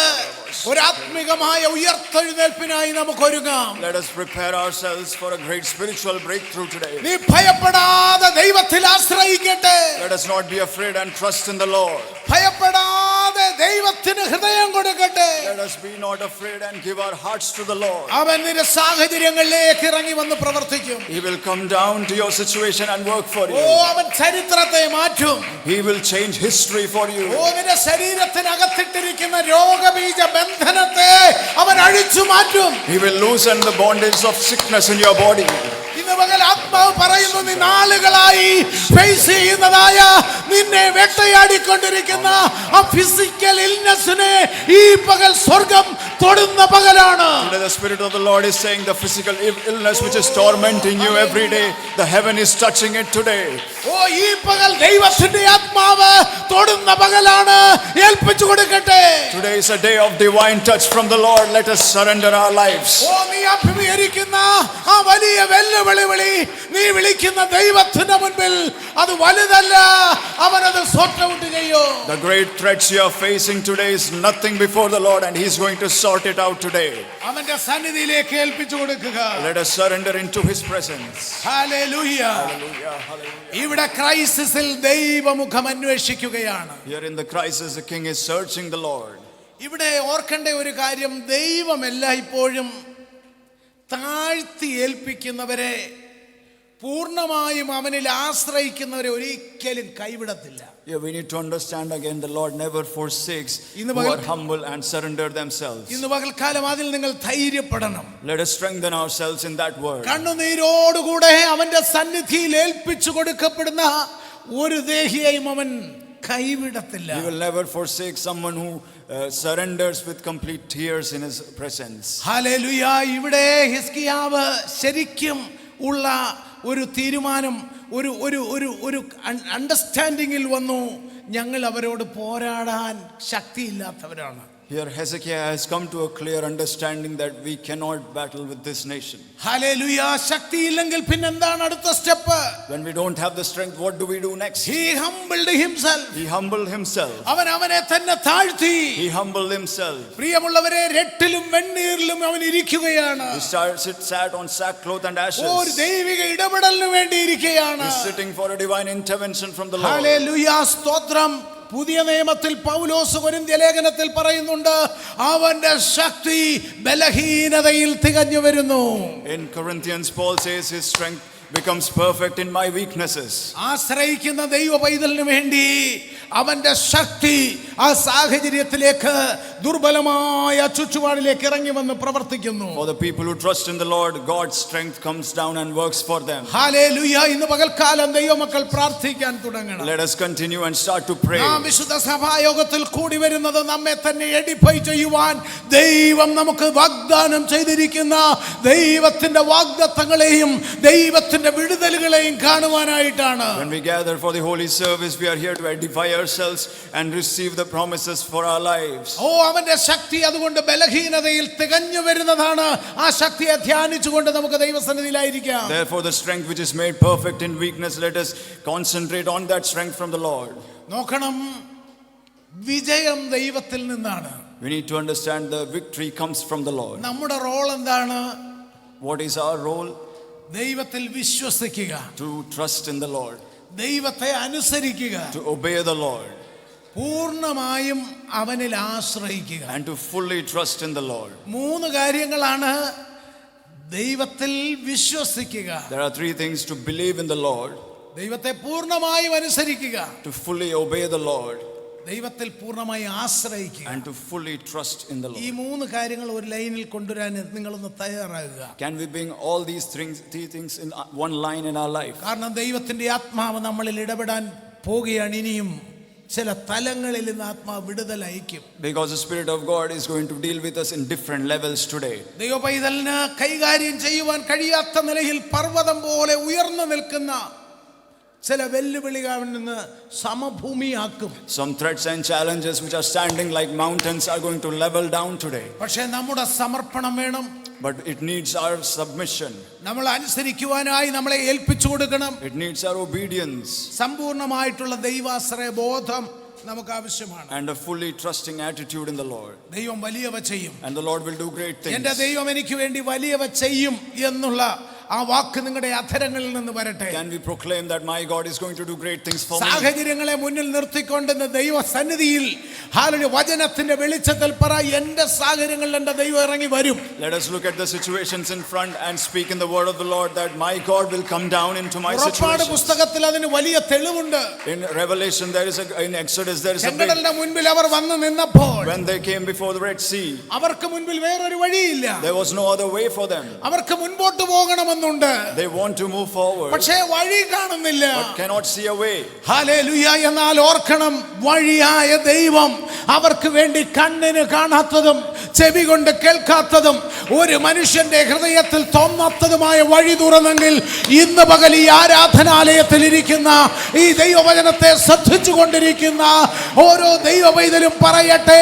ഒരു ആത്മികമായ ഉയർത്തെഴുന്നേൽപ്പിനായി നമുക്ക് ഒരുങ്ങാം. Let us prepare ourselves for a great spiritual breakthrough today. നീ ഭയപ്പെടാതെ ദൈവത്തിൽ ആശ്രയിക്കട്ടെ. Let us not be afraid and trust in the Lord. ഭയപ്പെടാതെ ദൈവത്തിന് ഹൃദയം കൊടുക്കട്ടെ. Let us be not afraid and give our hearts to the Lord. അവൻ നിന്റെ സാഹചര്യങ്ങളിലേക്ക് ഇറങ്ങി വന്ന് പ്രവർത്തിക്കും. He will come down to your situation and work for you. അവൻ ചരിത്രത്തെ മാറ്റും. He will change history for you. നിന്റെ ശരീരത്തിനകത്തിട്ടിരിക്കുന്ന രോഗബീജ ബന്ധനത്തെ അവൻ അഴിച്ചു മാറ്റും. He will loosen the bondage of sickness in your body. ഇന്ന് പകൽ ആത്മാവ് പറയുന്നു, നീ നാളുകളായി ഫേസ് ചെയ്യുന്നതായ നിന്നെ വേട്ടയാടിക്കൊണ്ടിരിക്കുന്ന ആ ഫിസിക്കൽ ഇൽനെസ്സിനെ ഈ പകൽ സ്വർഗം തൊടുന്ന പകലാണ്. Today the Spirit of the Lord is saying the physical illness which is tormenting you every day, the heaven is touching it today. ഈ പകൽ ദൈവത്തിന്റെ ആത്മാവ് തൊടുന്ന പകലാണ്. ഏൽപ്പിച്ചു കൊടുക്കട്ടെ. Today is a day of divine touch from the Lord. Let us surrender our lives. നീ അഭിമുഖീകരിക്കുന്ന ആ വലിയ വെല്ലുവിളി നീ വിളിക്കുന്ന ദൈവത്തിന്റെ മുൻപിൽ അത് വലുതല്ല. അവനത് sort out ചെയ്യും. The great threats you are facing today is nothing before the Lord, and He is going to sort it out today. അവന്റെ സന്നിധിയിലേക്ക് ഏൽപ്പിച്ചു കൊടുക്കുക. Let us surrender into His presence. Hallelujah. Hallelujah, hallelujah. ഇവിടെ ക്രൈസിസിൽ ദൈവമുഖം അന്വേഷിക്കുകയാണ്. Here in the crisis, the king is searching the Lord. ഇവിടെ ഓർക്കേണ്ട ഒരു കാര്യം, ദൈവമല്ല ഇപ്പോഴും താഴ്ത്തി ഏൽപ്പിക്കുന്നവരെ, പൂർണ്ണമായും അവനിൽ ആശ്രയിക്കുന്നവരെ ഒരിക്കലും കൈവിടത്തില്ല. Yeah, we need to understand again, the Lord never forsakes who are humble and surrender themselves. ഇന്ന് പകൽക്കാലം അതിൽ നിങ്ങൾ ധൈര്യപ്പെടണം. Let us strengthen ourselves in that word. കണ്ണുനീരോടുകൂടെ അവന്റെ സന്നിധിയിൽ ഏൽപ്പിച്ചു കൊടുക്കപ്പെടുന്ന ഒരു ദേഹിയെയും അവൻ കൈവിടത്തില്ല. He will never forsake someone who surrenders with complete tears in His presence. Hallelujah. ഇവിടെ ഹിസ്കിയാവ് ശരിക്കും ഉള്ള ഒരു തീരുമാനം, ഒരു ഒരു ഒരു ഒരു അണ്ടർസ്റ്റാൻഡിങ്ങിൽ വന്നു. ഞങ്ങൾ അവരോട് പോരാടാൻ ശക്തിയില്ലാത്തവരാണ്. Here Hezekiah has come to a clear understanding that we cannot battle with this nation. Hallelujah. ശക്തിയില്ലെങ്കിൽ പിന്നെന്താണ് അടുത്ത step? When we don't have the strength, what do we do next? He humbled himself. He humbled himself. അവനെ തന്നെ താഴ്ത്തി. He humbled himself. പ്രിയമുള്ളവരെ, രട്ടിലും വെണ്ണീരിലും അവൻ ഇരിക്കുകയാണ്. He sat on sackcloth and ashes. ഒരു ദൈവിക ഇടപെടലിന് വേണ്ടി ഇരിക്കുകയാണ്. He is sitting for a divine intervention from the Lord. Hallelujah. സ്തോത്രം. പുതിയ നിയമത്തിൽ പൗലോസ് കൊരിന്ത്യ ലേഖനത്തിൽ പറയുന്നുണ്ട്, അവന്റെ ശക്തി ബലഹീനതയിൽ തികഞ്ഞു വരുന്നു. In Corinthians, Paul says his strength becomes perfect in my weaknesses. ആശ്രയിക്കുന്ന ദൈവ പൈതലിന് വേണ്ടി അവന്റെ ശക്തി ആ സാഹചര്യത്തിലേക്ക്, ദുർബലമായ ചുറ്റുപാടിലേക്ക് ഇറങ്ങി വന്ന് പ്രവർത്തിക്കുന്നു. For the people who trust in the Lord, God's strength comes down and works for them. Hallelujah. ഇന്ന് പകൽക്കാലം ദൈവമക്കൾ പ്രാർത്ഥിക്കാൻ തുടങ്ങണം. Let us continue and start to pray. നാം വിശുദ്ധ സഭായോഗത്തിൽ കൂടി വരുന്നത് നമ്മെ തന്നെ എഡിഫൈ ചെയ്യുവാൻ ദൈവം നമുക്ക് വാഗ്ദാനം ചെയ്തിരിക്കുന്ന ദൈവത്തിന്റെ വാഗ്ദത്തങ്ങളെയും ദൈവത്തിന്റെ ദൈവത്തിന്റെ വിടുതലുകളെയും കാണുവാനായിട്ടാണ്. When we gather for the holy service, we are here to edify ourselves and receive the promises for our lives. ഓ അവന്റെ ശക്തി അതുകൊണ്ട് ബലഹീനതയിൽ തികഞ്ഞു വരുന്നതാണ്. ആ ശക്തിയെ ധ്യാനിച്ചുകൊണ്ട് നമുക്ക് ദൈവസന്നിധിയിലായിരിക്കാം. Therefore the strength which is made perfect in weakness, let us concentrate on that strength from the Lord. നോക്കണം, വിജയം ദൈവത്തിൽ നിന്നാണ്. We need to understand the victory comes from the Lord. നമ്മുടെ റോൾ എന്താണ്? What is our role? ദൈവത്തിൽ വിശ്വസിക്കുക, To trust in the Lord, ദൈവത്തെ അനുസരിക്കുക, to obey the Lord, പൂർണ്ണമായും അവനിൽ ആശ്രയിക്കുക. and to fully trust in the Lord. 3 കാര്യങ്ങളാണ്. ദൈവത്തിൽ വിശ്വസിക്കുക, There are 3 things: to believe in the Lord, ദൈവത്തെ പൂർണ്ണമായും അനുസരിക്കുക, to fully obey the Lord, ദൈവത്തിൽ പൂർണ്ണമായി ആശ്രയിക്കുക. and to fully trust in the ഈ Lord. 3 കാര്യങ്ങൾ ഒരു ലൈനിൽ കൊണ്ടുവരാൻ നിങ്ങളൊന്ന് തയ്യാറാകുക. Can we bring all these 3 things in one line in our life? കാരണം ദൈവത്തിന്റെ ആത്മാവ് നമ്മളിൽ ഇടപെടാൻ പോവുകയാണ്. ഇനിയും ചില തലങ്ങളിൽ നിന്ന് ആത്മാവ് വിടുതൽ അയക്കും. Because the Spirit of God is going to deal with us in different levels today. ദൈവപൈതലിന് കൈകാര്യം ചെയ്യുവാൻ കഴിയാത്ത നിലയിൽ പർവ്വതം പോലെ ഉയർന്നു നിൽക്കുന്ന ചില വെല്ലുവിളികളിൽ നിന്ന് സമഭൂമിയാക്കും. Some threats and challenges which are standing like mountains are going to level down today. പക്ഷേ നമ്മുടെ സമർപ്പണം വേണം. But it needs our submission. നമ്മൾ അനുസരിക്കുവാനായി നമ്മളെ ഏൽപ്പിച്ചു കൊടുക്കണം. It needs our obedience. സമ്പൂർണ്ണമായിട്ടുള്ള ദൈവാശ്രയ ബോധം നമുക്ക് ആവശ്യമാണ്. And a fully trusting attitude in the Lord. ദൈവം വലിയവ ചെയ്യും. And the Lord will do great things. എന്റെ ദൈവം എനിക്ക് വേണ്ടി വലിയവ ചെയ്യും എന്നുള്ള ആ വാക്ക് നിങ്ങളുടെ അധരങ്ങളിൽ നിന്ന് വരട്ടെ. Can we proclaim that my God is going to do great things for me? സാഹചര്യങ്ങളെ മുന്നിൽ നിർത്തിക്കൊണ്ടെന്ന് ദൈവ സന്നിധിയിൽ ഹല്ലേലൂയ വചനത്തിന്റെ വെളിച്ചത്തിൽ പറ, എന്റെ സാഹചര്യങ്ങളിൽ എന്റെ ദൈവം ഇറങ്ങി വരും. Let us look at the situations in front and speak in the word of the Lord that my God will come down into my പുറപ്പാട് situation. പുസ്തകത്തിൽ അതിന് വലിയ തെളിവുണ്ട്. In Revelation there is in Exodus there is a big, ചെങ്കടലിന്റെ മുൻപിൽ അവർ വന്നു നിന്നപ്പോൾ when they came before the Red Sea, അവർക്ക് മുൻപിൽ വേറൊരു വഴിയില്ല. there was no other way for them. അവർക്ക് മുൻപോട്ട് പോകണമെന്നുണ്ട്. They want to move forward, പക്ഷേ വഴി കാണുന്നില്ല. but cannot see a way. Hallelujah. എന്നാൽ ഓർക്കണം, വഴിയായ ദൈവം അവർക്ക് വേണ്ടി കണ്ണിന് കാണാത്തതും ചെവി കൊണ്ട് കേൾക്കാത്തതും ഒരു മനുഷ്യന്റെ ഹൃദയത്തിൽ തോന്നാത്തതുമായ വഴി തുറന്നെങ്കിൽ ഇന്ന് പകൽ ഈ ആരാധനാലയത്തിൽ ഇരിക്കുന്ന ഈ ദൈവവചനത്തെ ശ്രദ്ധിച്ചു കൊണ്ടിരിക്കുന്ന ഓരോ ദൈവവൈതലും പറയട്ടെ,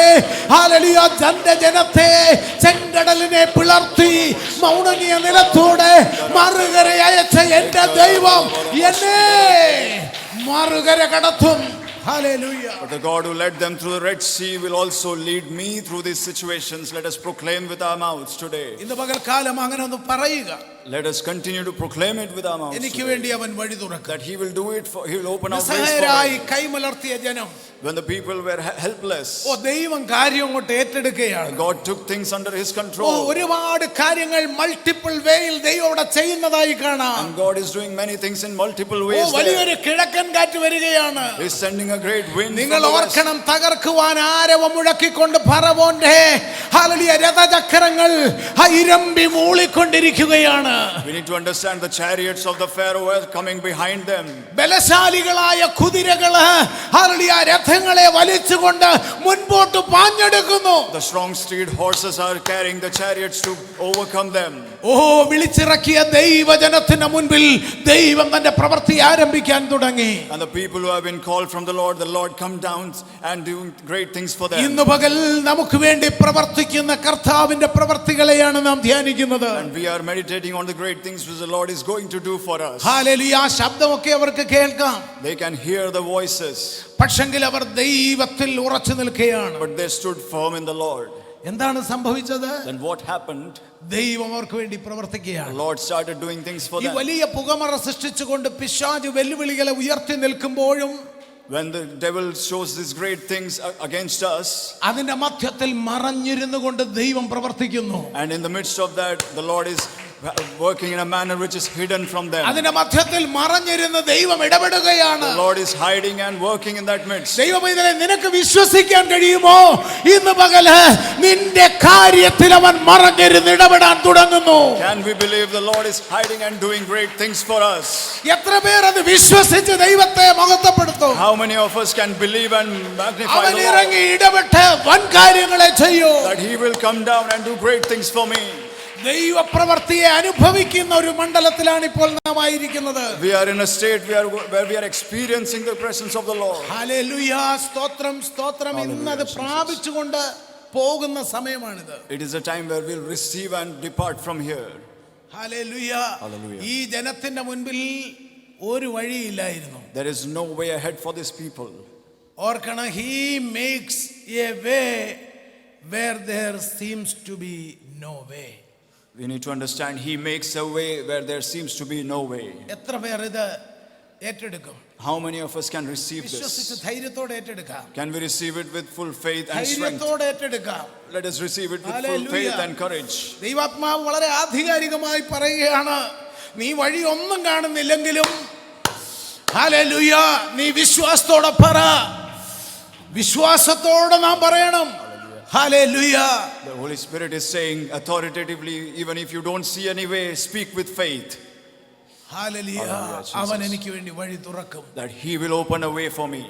ഹല്ലേലൂയ, തന്റെ ജനത്തെ ചെങ്കടലിനെ പിളർത്തി മൗനങ്ങിയ നിലത്തൂടെ മറുകര അയച്ച എന്റെ ദൈവം എന്നെ മറുകര കടത്തും. Hallelujah. But the God who led them through the Red Sea will also lead me through these situations. Let us proclaim with our mouths today. ഇന്ന് പകൽക്കാലം അങ്ങനെ ഒന്ന് പറയുക. Let us continue to proclaim it with our mouths എനിക്ക് today. വേണ്ടി അവൻ വഴി തുറക്കും. That he will do it for, he will open our ways for നിസ്സഹായരായി us. കൈമലർത്തിയ ജനം, When the people were helpless, ഓ ദൈവം കാര്യം അങ്ങോട്ട് ഏറ്റെടുക്കുകയാണ്. God took things under his ഓ control. ഒരുപാട് കാര്യങ്ങൾ മൾട്ടിപ്പിൾ വേയിൽ ദൈവം അവിടെ ചെയ്യുന്നതായി കാണാം. And God is doing many things in multiple oh ways there. വലിയൊരു കിഴക്കൻ കാറ്റ് വരികയാണ്. He is sending a great wind നിങ്ങൾ from the west. ഓർക്കണം, തകർക്കുവാൻ ആരവം മുഴക്കിക്കൊണ്ട് ഫറവോന്റെ hallelujah രഥചക്രങ്ങൾ ഇരമ്പി മൂളിക്കൊണ്ടിരിക്കുകയാണ്. We need to understand the chariots of the Pharaoh are coming behind them. ബലശാലികളായ കുതിരകള് ഹല്ലേലൂയ രഥങ്ങളെ വലിച്ചുകൊണ്ട് മുൻപോട്ട് പാഞ്ഞെടുക്കുന്നു. The strong steed horses are carrying the chariots to overcome them. ഓ വിളിച്ചിറക്കിയ ദൈവജനത്തിന്റെ മുൻപിൽ ദൈവം തന്റെ പ്രവൃത്തി ആരംഭിക്കാൻ തുടങ്ങി. And the people who have been called from the Lord come down and do great things for them. ഇന്ന് പകൽ നമുക്ക് വേണ്ടി പ്രവർത്തിക്കുന്ന കർത്താവിന്റെ പ്രവൃത്തികളെയാണ് നാം ധ്യാനിക്കുന്നത്. And we are meditating on the great things which the Lord is going to do for us. Hallelujah. ആ ശബ്ദമൊക്കെ അവർക്ക് കേൾക്കാം. They can hear the voices, പക്ഷെങ്കിൽ അവർ ദൈവത്തിൽ ഉറച്ചു നിൽക്കുകയാണ്. but they stood firm in the Lord. എന്താണ് സംഭവിച്ചത്? Then what happened? ദൈവം അവർക്ക് വേണ്ടി The പ്രവർത്തിക്കുകയാണ്. Lord started doing things for ഈ them. വലിയ പുകമറ സൃഷ്ടിച്ചുകൊണ്ട് പിശാച് വെല്ലുവിളികളെ ഉയർത്തി നിൽക്കുമ്പോഴും When the devil shows these great things against us, അതിന്റെ മധ്യത്തിൽ മറഞ്ഞിരുന്നു കൊണ്ട് ദൈവം പ്രവർത്തിക്കുന്നു. and in the midst of that, the Lord is working in a manner which is hidden from them. അതിന്റെ മധ്യത്തിൽ മറഞ്ഞിരുന്ന് ദൈവം ഇടപെടുകയാണ്. The Lord is hiding and working in that midst. ദൈവമേ, നിനക്ക് വിശ്വസിക്കാൻ കഴിയുമോ? ഇന്ന് പകല് നിന്റെ കാര്യത്തിൽ അവൻ മറഞ്ഞിരുന്ന് ഇടപെടാൻ തുടങ്ങുന്നു. Can we believe the Lord is hiding and doing great things for us? എത്ര പേർ അത് വിശ്വസിച്ച് ദൈവത്തെ മഹത്വപ്പെടുത്തും? How many of us can believe and magnify അവൻ the Lord? ഇറങ്ങി ഇടപെട്ട് വൻ കാര്യങ്ങളെ ചെയ്യൂ. That he will come down and do great things for me. ദൈവപ്രവൃത്തിയെ അനുഭവിക്കുന്ന ഒരു മണ്ഡലത്തിലാണ് ഇപ്പോൾ നാം ആയിരിക്കുന്നത്. We are in a state where we are experiencing the presence of the Lord. Hallelujah, സ്തോത്രം സ്തോത്രം. ഇന്നത് പ്രാപിച്ചുകൊണ്ട് പോകുന്ന സമയമാണിത്. It is a time where we'll receive and depart from here. Hallelujah. Hallelujah. ഈ ജനത്തിന്റെ മുൻപിൽ ഒരു വഴിയില്ലായിരുന്നു. There is no way ahead for these people. ഓർക്കണം, he makes a way where there seems to be no way. We need to understand he makes a way where there seems to be no way. എത്ര പേർ ഇത് ഏറ്റെടുക്കും? How many of us can receive വിശ്വസിച്ച് this? ധൈര്യത്തോടെ ഏറ്റെടുക്കാം. Can we receive it with full faith and strength? ധൈര്യത്തോടെ ഏറ്റെടുക്കാം. Let us receive it with full Hallelujah. faith and courage. ദൈവാത്മാവ് വളരെ ആധികാരികമായി പറയുകയാണ്, നീ വഴി ഒന്നും കാണുന്നില്ലെങ്കിലും ഹല്ലേലൂയ, നീ വിശ്വാസത്തോടെ പറ. വിശ്വാസത്തോടെ നാം പറയണം. Hallelujah. The Holy Spirit is saying authoritatively, even if you don't see any way, speak with faith. Hallelujah. അവൻ എനിക്ക് വേണ്ടി വഴി തുറക്കും. That he will open a way for me.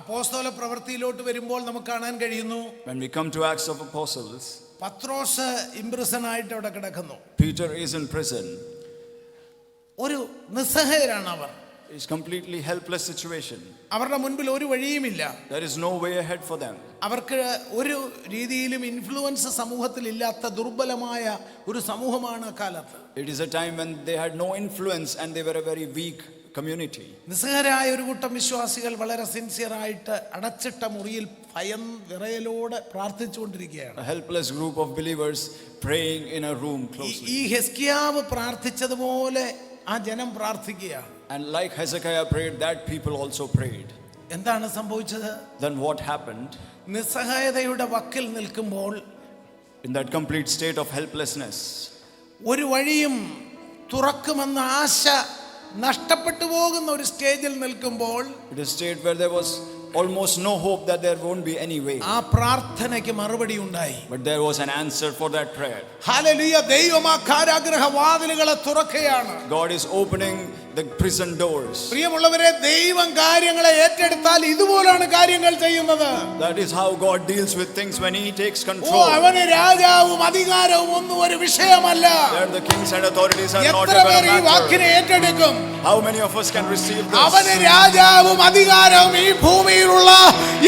അപ്പോസ്തല പ്രവൃത്തിയിലോട്ട് വരുമ്പോൾ നമുക്ക് കാണാൻ കഴിയുന്നു, When we come to Acts of Apostles, Pathros imprison ആയിട്ട് അവിടെ കിടക്കുന്നു. Peter is in prison. ഒരു നിസ്സഹായരാണ് അവർ. It's completely helpless situation. അവരുടെ മുൻപിൽ ഒരു വഴിയുമില്ല. There is no way ahead for them. അവർക്ക് ഒരു രീതിയിലും ഇൻഫ്ലുവൻസ് സമൂഹത്തിൽ ഇല്ലാത്ത ദുർബലമായ ഒരു സമൂഹമാണ് അക്കാലത്ത്. It is a time when they had no influence and they were a very weak community. നിസ്സഹായരായ ഒരു കൂട്ടം വിശ്വാസികൾ വളരെ സിൻസിയറായിട്ട് അടച്ചിട്ട മുറിയിൽ ഭയം വിറയലോടെ പ്രാർത്ഥിച്ചുകൊണ്ടിരിക്കുകയാണ്. A helpless group of believers praying in a room closely. ഈ ഹെസ്കിയാവ് പ്രാർത്ഥിച്ചതുപോലെ ആ ജനം പ്രാർത്ഥിക്കുകയാണ്. And like Hezekiah prayed, that people also prayed. എന്താണ് സംഭവിച്ചത്? Then what happened? നിസ്സഹായതയുടെ വക്കിൽ നിൽക്കുമ്പോൾ, In that complete state of helplessness, ഒരു വഴിയും തുറക്കുമെന്ന ആശ നഷ്ടപ്പെട്ടു പോകുന്ന ഒരു സ്റ്റേജിൽ നിൽക്കുമ്പോൾ, it is a state where there was almost no hope that there won't be any way. ആ പ്രാർത്ഥനയ്ക്ക് മറുപടി ഉണ്ടായി. But there was an answer for that prayer. Hallelujah. ദൈവം ആ കാരാഗൃഹ വാതിലുകളെ തുറക്കുകയാണ്. God is opening the prison doors. പ്രിയമുള്ളവരെ, ദൈവം കാര്യങ്ങളെ ഏറ്റെടുത്താൽ ഇതുപോലാണ് കാര്യങ്ങൾ ചെയ്യുന്നത്. That is how God deals with things when he takes oh, control. അവന് രാജാവും അധികാരവും ഒന്നും ഒരു വിഷയമല്ല. There the kings and authorities are not എത്ര പേർ ഈ even a വാക്കിനെ matter. ഏറ്റെടുക്കും? How many of us can receive അവന് this? രാജാവും അധികാരവും ഈ ഭൂമിയിലുള്ള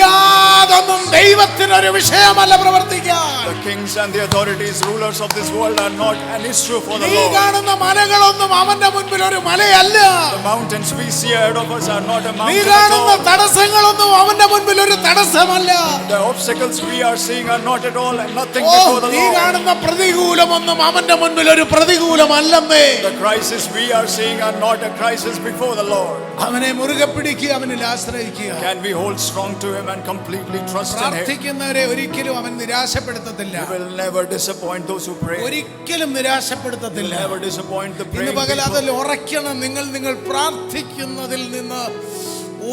യാതൊന്നും ദൈവത്തിനൊരു വിഷയമല്ല പ്രവർത്തിക്കാൻ. The kings and the authorities, rulers of this world are not an issue for the നീ Lord. കാണുന്ന മലകളൊന്നും അവന്റെ മുൻപിൽ ഒരു മലയല്ല. The mountains we see ahead of us are not a നീ mountain at കാണുന്ന all. തടസ്സങ്ങളൊന്നും അവന്റെ മുൻപിൽ ഒരു തടസ്സമല്ല. The obstacles we are seeing are not at all and nothing oh, before the നീ Lord. കാണുന്ന പ്രതികൂലമൊന്നും അവന്റെ മുൻപിൽ ഒരു പ്രതികൂലമല്ലെന്നേ. The crisis we are seeing are not a crisis before the Lord. അവനെ മുറുകെ പിടിക്കുക, അവനിൽ ആശ്രയിക്കുക. Can we hold strong to him and completely trust in him? പ്രാർത്ഥിക്കുന്നവരെ ഒരിക്കലും അവൻ നിരാശപ്പെടുത്തത്തില്ല. He will never disappoint those who pray. ഒരിക്കലും He will നിരാശപ്പെടുത്തത്തില്ല. never disappoint the ഇന്ന് praying പകൽ അതിൽ people. ഉറയ്ക്കണം. നിങ്ങൾ പ്രാർത്ഥിക്കുന്നതിൽ നിന്ന്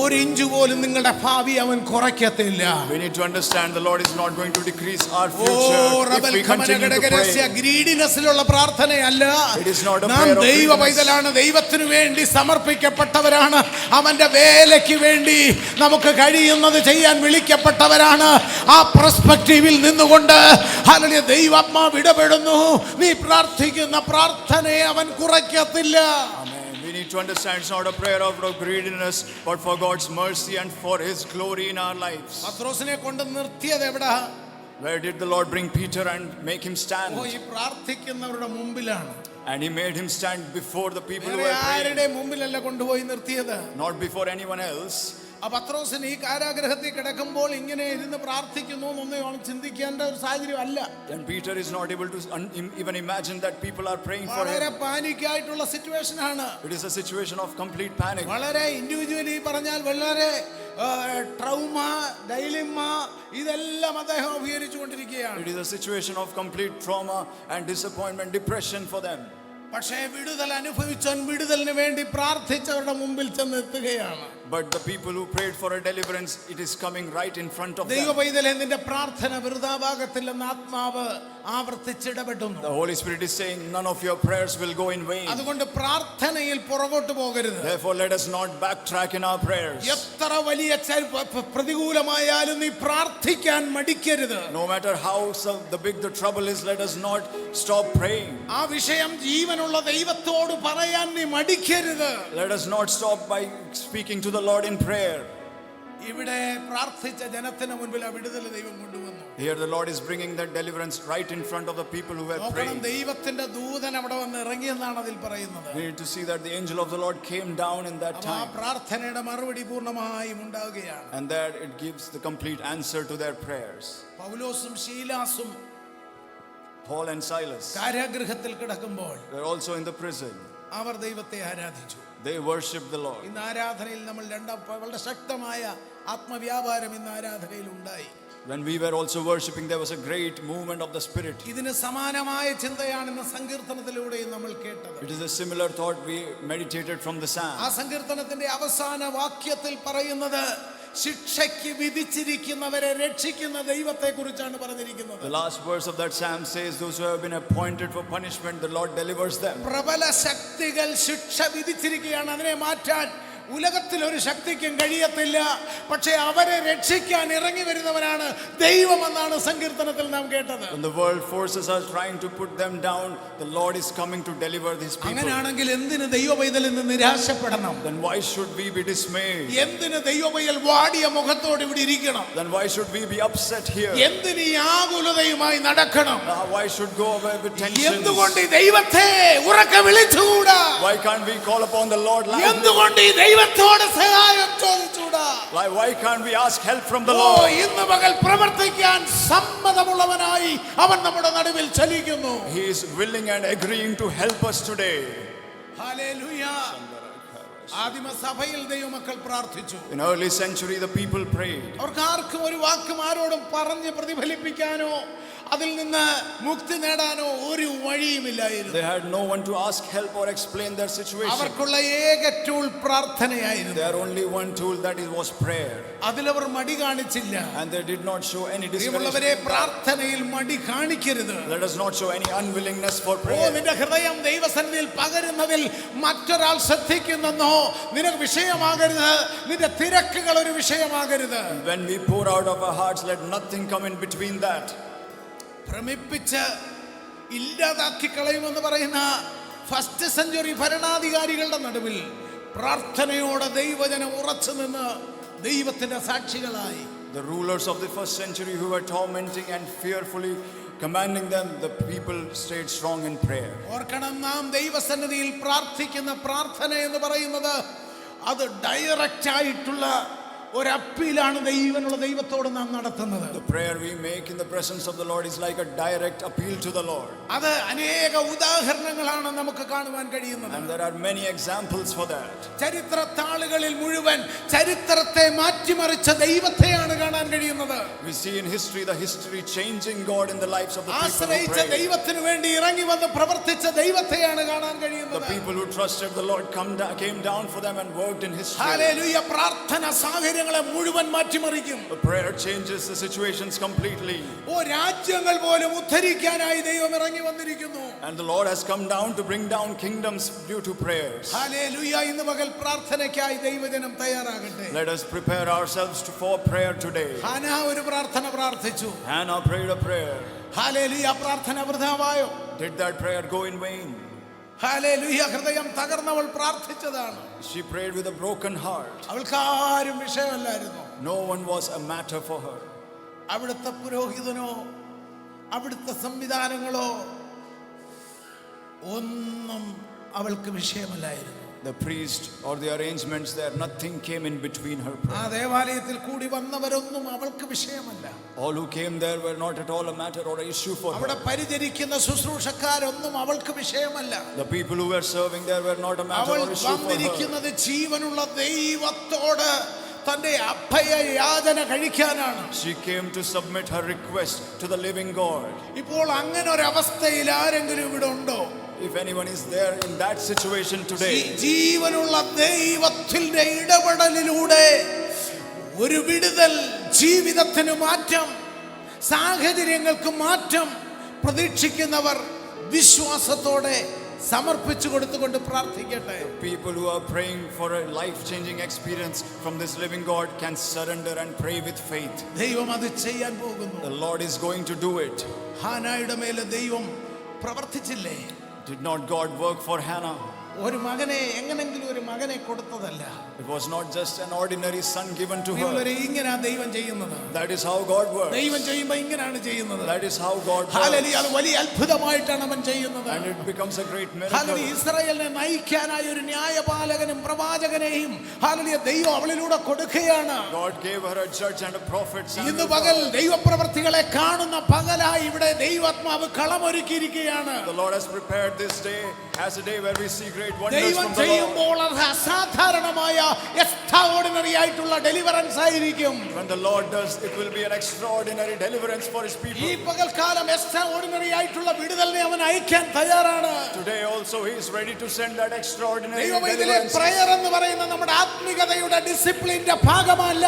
ഒരു ഇഞ്ച് പോലും നിങ്ങളുടെ ഭാവി അവൻ കുറയ്ക്കത്തില്ല. We need to understand the Lord is not going to decrease our oh, future if റബൽ we continue to ഖമനഗടഗരസ്യ pray. ഗ്രീഡിനെസ്സിലുള്ള പ്രാർത്ഥനയല്ല. It is not a നാം prayer of ദൈവ greediness. പൈതലാണ്, ദൈവത്തിനു വേണ്ടി സമർപ്പിക്കപ്പെട്ടവരാണ്, അവന്റെ വേലയ്ക്ക് വേണ്ടി നമുക്ക് കഴിയുന്നത് ചെയ്യാൻ വിളിക്കപ്പെട്ടവരാണ്. ആ പെർസ്പെക്റ്റീവിൽ നിന്നുകൊണ്ട് ഹല്ലേലൂയ, ദൈവാത്മാവ് ഇടപെടുന്നു. നീ പ്രാർത്ഥിക്കുന്ന പ്രാർത്ഥനയെ അവൻ കുറയ്ക്കത്തില്ല. Amen. We need to understand it's not a prayer of greediness, but for God's mercy and for his glory in our lives. പത്രോസിനെ കൊണ്ട് നിർത്തിയത് എവിടാ? Where did the Lord bring Peter and make him stand? ഓ, ഈ പ്രാർത്ഥിക്കുന്നവരുടെ മുമ്പിലാണ്. And he made him stand before the people who വേറെ were praying, ആരുടെ മുമ്പിലല്ല കൊണ്ടുപോയി നിർത്തിയത്. not before anyone else. ആ പത്രോസിന് ഈ കാരാഗ്രഹത്തിൽ കിടക്കുമ്പോൾ ഇങ്ങനെ ഇരുന്ന് പ്രാർത്ഥിക്കുന്നു എന്നൊന്നും ചിന്തിക്കേണ്ട ഒരു സാഹചര്യം അല്ല. And Peter is not able to even imagine that people are praying for വളരെ him. പാനിക്കായിട്ടുള്ള സിറ്റുവേഷൻ ആണ്. It is a situation of complete panic. വളരെ ഇൻഡിവിജ്വലി പറഞ്ഞാൽ വളരെ ട്രൗമ, ഡൈലിമ ഇതെല്ലാം അദ്ദേഹം അഭിഹരിച്ചു കൊണ്ടിരിക്കുകയാണ്. It is a situation of complete trauma and disappointment, depression for them. പക്ഷേ വിടുതൽ അനുഭവിച്ചവൻ വിടുതലിന് വേണ്ടി പ്രാർത്ഥിച്ചവരുടെ മുമ്പിൽ ചെന്ന് എത്തുകയാണ്. But the people who prayed for a deliverance, it is coming right in front of ദൈവ them. പൈതലേ, നിന്റെ പ്രാർത്ഥന വൃഥാഭാഗത്തില്ലെന്ന് ആത്മാവ് ആവർത്തിച്ചിടപെടുന്നു. The Holy Spirit is saying none of your prayers will go in vain. അതുകൊണ്ട് പ്രാർത്ഥനയിൽ പുറകോട്ട് പോകരുത്. Therefore let us not backtrack in our prayers. എത്ര വലിയ പ്രതികൂലമായാലും നീ പ്രാർത്ഥിക്കാൻ മടിക്കരുത്. No matter how the big the trouble is, let us not stop praying. ആ വിഷയം ജീവനുള്ള ദൈവത്തോട് പറയാൻ നീ മടിക്കരുത്. Let us not stop by speaking to the Lord in prayer. ഇവിടെ പ്രാർത്ഥിച്ച ജനത്തിന് മുൻപിൽ ആ വിടുതൽ ദൈവം കൊണ്ടുവന്നു. Here the Lord is bringing that deliverance right in front of the people who were praying. ദൈവത്തിന്റെ ദൂതൻ അവിടെ വന്ന് ഇറങ്ങിയെന്നാണ് അതിൽ പറയുന്നത്. We need to see that the angel of the Lord came down in that ആ time. പ്രാർത്ഥനയുടെ മറുപടി പൂർണ്ണമായും ഉണ്ടാവുകയാണ്. And that it gives the complete answer to their prayers. പൗലോസും ശീലാസും Paul and Silas കാരാഗൃഹത്തിൽ കിടക്കുമ്പോൾ were also in the prison. അവർ ദൈവത്തെ ആരാധിച്ചു. They worshiped the Lord. ഇന്ന് ആരാധനയിൽ നമ്മൾ വളരെ ശക്തമായ ആത്മവ്യാപാരം ഇന്ന് ആരാധനയിൽ ഉണ്ടായി. When we were also worshiping, there was a great movement of the Spirit. ഇതിന് സമാനമായ ചിന്തയാണ് ഇന്ന് സങ്കീർത്തനത്തിലൂടെയും നമ്മൾ കേട്ടത്. It is a similar thought we meditated from the Psalm. ആ സങ്കീർത്തനത്തിന്റെ അവസാന വാക്യത്തിൽ പറയുന്നത് ശിക്ഷയ്ക്ക് വിധിച്ചിരിക്കുന്നവരെ രക്ഷിക്കുന്ന ദൈവത്തെ കുറിച്ചാണ് പറഞ്ഞിരിക്കുന്നത്. The last verse of that Psalm says, those who have been appointed for punishment, the Lord delivers them. പ്രബല ശക്തികൾ ശിക്ഷ വിധിച്ചിരിക്കുകയാണ്. അതിനെ മാറ്റാൻ ഉലകത്തിൽ ഒരു ശക്തിക്കും കഴിയത്തില്ല. പക്ഷേ അവരെ രക്ഷിക്കാൻ ഇറങ്ങി വരുന്നവനാണ് ദൈവമെന്നാണ് സങ്കീർത്തനത്തിൽ നാം കേട്ടത്. When the world forces are trying to put them down, the Lord is coming to deliver these people. അങ്ങനെയാണെങ്കിൽ എന്തിന് ദൈവപൈതൽ ഇന്ന് നിരാശപ്പെടണം? Then why should we be dismayed? എന്തിന് ദൈവപൈതൽ വാടിയ മുഖത്തോട് ഇവിടെ ഇരിക്കണം? Then why should we be upset here? എന്തിന് ഈ ആകുലതയുമായി നടക്കണം? Why should go away with tension? എന്തുകൊണ്ട് ഈ ദൈവത്തെ ഉറക്കെ വിളിച്ചുകൂടാ? Why can't we call upon the Lord loudly? എന്തുകൊണ്ട് ഈ ദൈവത്തോട് സഹായം ചോദിച്ചുകൂടാ? Why can't we ask help from the oh, Lord? ഇന്ന് പകൽ പ്രവർത്തിക്കാൻ സമ്മതമുള്ളവനായി അവൻ നമ്മുടെ നടുവിൽ ചലിക്കുന്നു. He is willing and agreeing to help us today. Hallelujah. ആദിമ സഭയിൽ ദൈവമക്കൾ പ്രാർത്ഥിച്ചു. In early century, the people prayed. അവർക്ക് ആർക്കും ഒരു വാക്കും ആരോടും പറഞ്ഞ് പ്രതിഫലിപ്പിക്കാനോ അതിൽ നിന്ന് മുക്തി നേടാനോ ഒരു വഴിയുമില്ലായിരുന്നു. They had no one to ask help or explain their situation. അവർക്കുള്ള ഏക ടൂൾ പ്രാർത്ഥനയായിരുന്നു. Their only one tool, that is, was prayer. അതിലവർ മടി കാണിച്ചില്ല. And they did not show any പ്രിയമുള്ളവരെ, discouragement. പ്രാർത്ഥനയിൽ മടി കാണിക്കരുത്. Let us not show any unwillingness for oh, prayer. നിന്റെ ഹൃദയം ദൈവസന്നിധിയിൽ പകരുന്നതിൽ മറ്റൊരാൾ ശ്രദ്ധിക്കുന്നെന്നോ നിനക്ക് വിഷയമാകരുത്. നിന്റെ തിരക്കുകൾ ഒരു വിഷയമാകരുത്. When we pour out of our hearts, let nothing come in between that. ഭ്രമിപ്പിച്ച് ഇല്ലാതാക്കി കളയുമെന്ന് പറയുന്ന ഫസ്റ്റ് സെഞ്ചുറി ഭരണാധികാരികളുടെ നടുവിൽ പ്രാർത്ഥനയോടെ ദൈവജനം ഉറച്ചു നിന്ന് ദൈവത്തിന്റെ സാക്ഷികളായി. The rulers of the first century who were tormenting and fearfully commanding them, the people stayed strong in prayer. ഓർക്കണം, നാം ദൈവസന്നിധിയിൽ പ്രാർത്ഥിക്കുന്ന പ്രാർത്ഥന എന്ന് പറയുന്നത് അത് ഡയറക്റ്റ് ആയിട്ടുള്ള ഒരു അപ്പീലാണ് ദൈവത്തോട് നാം നടത്തുന്നത്. The prayer we make in the presence of the Lord is like a direct appeal to the Lord. അത് അനേക ഉദാഹരണങ്ങളാണ് നമുക്ക് കാണുവാൻ കഴിയുന്നത്. And there are many examples for that. ചരിത്ര താളുകളിൽ മുഴുവൻ ചരിത്രത്തെ മാറ്റിമറിച്ച ദൈവത്തെയാണ് കാണാൻ കഴിയുന്നത്. We see in history the history changing God in the lives of the people who ആശ്രയിച്ച prayed. ദൈവത്തിന് വേണ്ടി ഇറങ്ങി വന്ന് പ്രവർത്തിച്ച ദൈവത്തെയാണ് കാണാൻ The കഴിയുന്നത്. people who trusted the Lord came down for them and worked in history. Hallelujah. പ്രാർത്ഥന സാഹചര്യങ്ങളെ മുഴുവൻ മാറ്റിമറിക്കും. The prayer changes the situations completely. ഓ, രാജ്യങ്ങൾ പോലും ഉദ്ധരിക്കാനായി ദൈവം ഇറങ്ങി വന്നിരിക്കുന്നു. And the Lord has come down to bring down kingdoms due to prayers. Hallelujah. ഇന്ന് പകൽ പ്രാർത്ഥനയ്ക്കായി ദൈവജനം തയ്യാറാകട്ടെ. Let us prepare ourselves for prayer today. ഹാനാ ഒരു പ്രാർത്ഥന പ്രാർത്ഥിച്ചു. Hannah prayed a prayer. Hallelujah. പ്രാർത്ഥന വൃഥാവായോ? Did that prayer go in vain? Hallelujah. ഹൃദയം തകർന്നവൾ പ്രാർത്ഥിച്ചതാണ്. She prayed with a broken heart. അവൾക്കാരും വിഷയമല്ലായിരുന്നു. No one was a matter for her. അവിടുത്തെ പുരോഹിതനോ അവിടുത്തെ സംവിധാനങ്ങളോ ഒന്നും അവൾക്ക് വിഷയമല്ലായിരുന്നു. The priest or the arrangements there, nothing came in between her ആ prayer. ദേവാലയത്തിൽ കൂടി വന്നവരൊന്നും അവൾക്ക് വിഷയമല്ല. All who came there were not at all a matter or an issue for അവിടെ her. പരിചരിക്കുന്ന ശുശ്രൂഷക്കാരൊന്നും അവൾക്ക് വിഷയമല്ല. The people who were serving there were not a matter അവൾ or issue for her. വന്നിരിക്കുന്നത് ജീവനുള്ള ദൈവത്തോട് തന്റെ അഭയ യാചന കഴിക്കാനാണ്. She came to submit her request to the living God. ഇപ്പോൾ അങ്ങനെ ഒരു അവസ്ഥയിൽ ആരെങ്കിലും ഇവിടെ ഉണ്ടോ? If anyone is there in that situation today, ജീവനുള്ള ദൈവത്തിന്റെ ഇടപെടലിലൂടെ ഒരു വിടുതൽ, ജീവിതത്തിന് മാറ്റം, സാഹചര്യങ്ങൾക്ക് മാറ്റം, പ്രതീക്ഷിക്കുന്നവർ വിശ്വാസത്തോടെ സമർപ്പിച്ചു കൊടുത്തുകൊണ്ട് പ്രാർത്ഥിക്കട്ടെ. People who are praying for a life-changing experience from this living God can surrender and pray with faith. ദൈവം അത് ചെയ്യാൻ പോകുന്നു. The Lord is going to do it. ഹാനായുടെ മേലെ ദൈവം പ്രവർത്തിച്ചില്ലേ? Did not God work for Hannah? ഒരു മകനെ എങ്ങനെങ്കിലും ഒരു മകനെ കൊടുത്തതല്ല. It was not just an ordinary son given to her. ഇങ്ങനെ ദൈവം ചെയ്യുന്നത്. That is how God works. ദൈവം ചെയ്യുമ്പോൾ ഇങ്ങനെയാണ് ചെയ്യുന്നത്. That is how God works. Hallelujah, അത് വലിയ അത്ഭുതമായിട്ടാണ് അവൻ ചെയ്യുന്നത്. And it becomes a great miracle. Hallelujah, ഇസ്രായേലിനെ നയിക്കാനായി ഒരു ന്യായപാലകനും പ്രവാചകനെയും ഹല്ലേലൂയ ദൈവം അവളിലൂടെ കൊടുക്കുകയാണ്. God gave her a judge and a prophet. ഇന്ന് പകൽ ദൈവപ്രവൃത്തികളെ കാണുന്ന പകലായി ഇവിടെ ദൈവാത്മാവ് കളമൊരുക്കിയിരിക്കുകയാണ്. The Lord has prepared this day as a day where we see great wonders ദൈവം from the Lord. ചെയ്യുമ്പോൾ അത് അസാധാരണമായ എക്സ്ട്രാഓർഡിനറി ആയിട്ടുള്ള ഡെലിവറൻസ് ആയിരിക്കും. When the Lord does, it will be an extraordinary deliverance for His people. ഈ പകൽക്കാലം എക്സ്ട്രാഓർഡിനറി ആയിട്ടുള്ള വിടുതലിനെ അവൻ അയക്കാൻ തയ്യാറാണ്. Today also He is ready to send that extraordinary ദൈവമേ, deliverance. പ്രയർ എന്ന് പറയുന്ന നമ്മുടെ ആത്മികതയുടെ ഡിസിപ്ലിന്റെ ഭാഗമല്ല.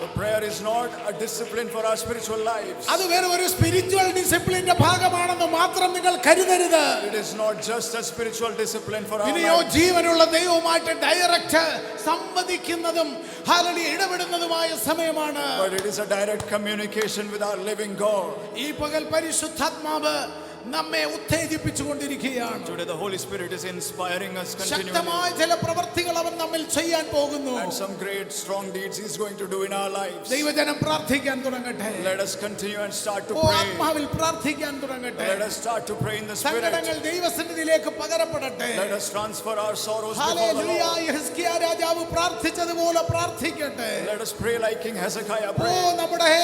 The prayer is not a discipline for our spiritual lives. അത് വേറെ ഒരു സ്പിരിച്വൽ ഡിസിപ്ലിന്റെ ഭാഗമാണെന്ന് മാത്രം നിങ്ങൾ കരുതരുത്. It is not just a spiritual discipline for our ഇനിയോ lives. ജീവനുള്ള ദൈവവുമായിട്ട് ഡയറക്റ്റ് സംവദിക്കുന്നതും ഹല്ലേലൂയ ഇടപെടുന്നതുമായ സമയമാണ്. But it is a direct communication with our living God. ഈ പകൽ പരിശുദ്ധാത്മാവ് നമ്മെ ഉത്തേജിപ്പിച്ചുകൊണ്ടിരിക്കുകയാണ്. Today the Holy Spirit is inspiring us continually. ശക്തമായ ചില പ്രവൃത്തികൾ അവൻ നമ്മിൽ ചെയ്യാൻ പോകുന്നു. And some great strong deeds He is going to do in our lives. ദൈവജനം പ്രാർത്ഥിക്കാൻ തുടങ്ങട്ടെ. Let us continue and start to oh, pray. ആത്മാവിൽ പ്രാർത്ഥിക്കാൻ തുടങ്ങട്ടെ. Let us start to pray in the Spirit. സങ്കടങ്ങൾ ദൈവസന്നിധിയിലേക്ക് പകരപ്പെടട്ടെ. Let us transfer our sorrows before the hallelujah, Lord. യെഹെസ്കേൽ രാജാവ് പ്രാർത്ഥിച്ചതുപോലെ പ്രാർത്ഥിക്കട്ടെ. Let us pray like King Hezekiah ഓ, prayed. നമ്മുടെ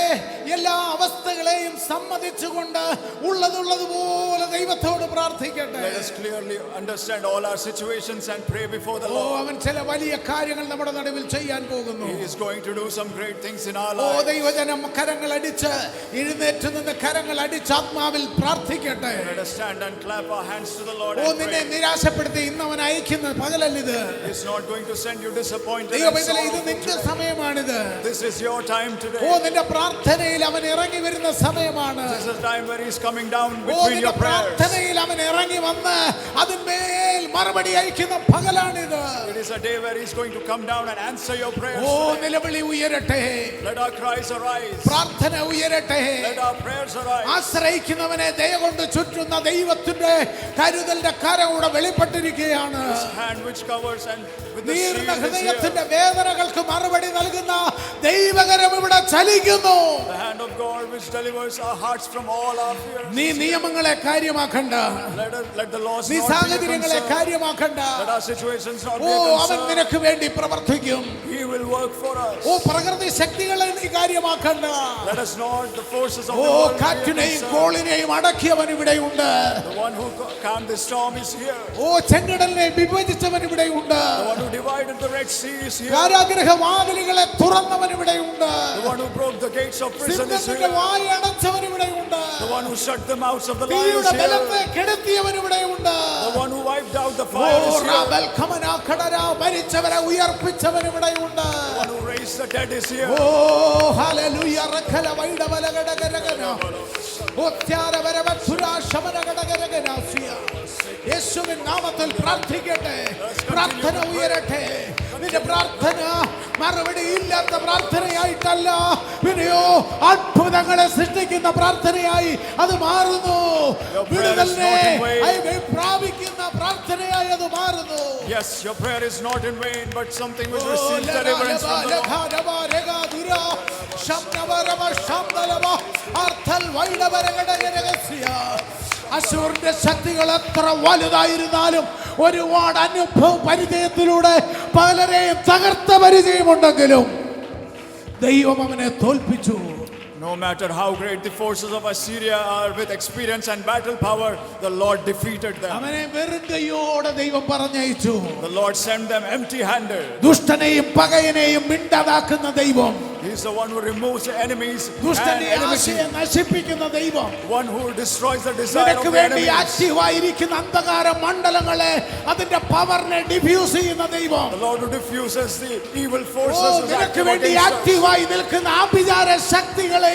എല്ലാ അവസ്ഥകളെയും സമ്മതിച്ചുകൊണ്ട് ഉള്ളതുള്ളതുപോലെ ദൈവത്തോട് പ്രാർത്ഥിക്കട്ടെ. Let us clearly understand all our situations and pray before the oh, Lord. അവൻ ചില വലിയ കാര്യങ്ങൾ നമ്മുടെ നടുവിൽ ചെയ്യാൻ പോകുന്നു. He is going to do some great things in our oh, lives. ദൈവജനം കരങ്ങളടിച്ച് എഴുന്നേറ്റ് നിന്ന് കരങ്ങളടിച്ച് ആത്മാവിൽ പ്രാർത്ഥിക്കട്ടെ. Let us stand and clap our hands to the Lord oh, and നിന്നെ pray. നിരാശപ്പെടുത്തി ഇന്ന് അവൻ അയക്കുന്ന പകലല്ലിത്. He is not going to send you disappointed and ദൈവമേ, ഇത് sorrowful നിന്റെ today. സമയമാണിത്. This is your time oh, today. നിന്റെ പ്രാർത്ഥനയിൽ അവൻ ഇറങ്ങി വരുന്ന സമയമാണ്. This is the time where He is coming down oh, between നിന്റെ your prayers. പ്രാർത്ഥനയിൽ അവൻ ഇറങ്ങി വന്ന് അതിന്മേൽ മറുപടി അയക്കുന്ന പകലാണിത്. It is a day where He is going to come down and answer your prayers. ഓ, നിലവിളി ഉയരട്ടെ. Let our cries arise. പ്രാർത്ഥന ഉയരട്ടെ. Let our prayers arise. ആശ്രയിക്കുന്നവനെ ദയ കൊണ്ട് ചുറ്റുന്ന ദൈവത്തിന്റെ കരുതലിന്റെ കരം ഇവിടെ വെളിപ്പെട്ടിരിക്കുകയാണ്. His hand which covers and with the നീർന്ന shield is here. ഹൃദയത്തിന്റെ വേദനകൾക്ക് മറുപടി നൽകുന്ന ദൈവകരം ഇവിടെ ചലിക്കുന്നു. The hand of God which delivers our hearts from all our fears. നീ നിയമങ്ങളെ കാര്യമാക്കണ്ട. Let the laws നീ not be a സാഹചര്യങ്ങളെ concern. കാര്യമാക്കണ്ട. Let our situations not oh, be a അവൻ concern. നിനക്ക് വേണ്ടി പ്രവർത്തിക്കും. He will work for us. ഓ, പ്രകൃതി ശക്തികളെ നീ കാര്യമാക്കണ്ട. Let us not the forces of oh, the world be a കാറ്റിനെയും concern. കോളിനെയും അടക്കിയവൻ ഇവിടെയുണ്ട്. The one who calmed the storm is here. ഓ, ചെങ്കടലിനെ വിഭജിച്ചവൻ ഇവിടെയുണ്ട്. The one who divided the Red Sea is here. കാരാഗൃഹ വാതിലുകളെ തുറന്നവൻ ഇവിടെയുണ്ട്. The one who broke the gates of prison is സിംഹത്തിന്റെ here. വായ അടച്ചവൻ ഇവിടെയുണ്ട്. The one who shut the mouths of the lions തീയുടെ is ബലത്തെ here. കെടുത്തിയവൻ ഇവിടെയുണ്ട്. The one who wiped out the oh, fire is here. റാബൽ ഖമനാ ഖടരാ, മരിച്ചവരെ ഉയർപ്പിച്ചവൻ ഇവിടെയുണ്ട്. The one who raised the dead is here. ഓ, hallelujah, റഖല വൈഡബലഗടഗരഗന. ഒത്യാരവരവധുരാ ശമനഗടഗരഗനാസിയ. യേശുവിൻ നാമത്തിൽ പ്രാർത്ഥിക്കട്ടെ. പ്രാർത്ഥന ഉയരട്ടെ. നിന്റെ പ്രാർത്ഥന മറുപടി ഇല്ലാത്ത പ്രാർത്ഥനയായിട്ടല്ല, പിന്നെയോ അത്ഭുതങ്ങളെ സൃഷ്ടിക്കുന്ന പ്രാർത്ഥനയായി അത് മാറുന്നു. വിടുതലിനെ പ്രാപിക്കുന്ന പ്രാർത്ഥനയായി അത് മാറുന്നു. Yes, your prayer is not in vain, but something which receives deliverance from the Lord. അശൂറിന്റെ ശക്തികൾ എത്ര വലുതായിരുന്നാലും ഒരുപാട് അനുഭവ പരിചയത്തിലൂടെ പലരെയും തകർത്ത പരിചയമുണ്ടെങ്കിലും ദൈവം അവനെ തോൽപ്പിച്ചു. No matter how great the forces of Assyria are with experience and battle power, the Lord defeated them. അവനെ വെറും കൈയോടെ ദൈവം പറഞ്ഞയച്ചു. The Lord sent them empty-handed. ദുഷ്ടനെയും പകയനെയും മിണ്ടാതാക്കുന്ന ദൈവം, He is the one who removes the enemies and ദുഷ്ടന്റെ enmity. ആശയെ നശിപ്പിക്കുന്ന ദൈവം, One who destroys the desire of നിനക്ക് the വേണ്ടി enemies. ആക്റ്റീവായിരിക്കുന്ന അന്ധകാര മണ്ഡലങ്ങളെ അതിന്റെ പവറിനെ ഡിഫ്യൂസ് ചെയ്യുന്ന ദൈവം, The Lord who diffuses the evil oh, forces is നിനക്ക് active വേണ്ടി against us. ആക്റ്റീവായി നിൽക്കുന്ന ആഭിചാര ശക്തികളെയും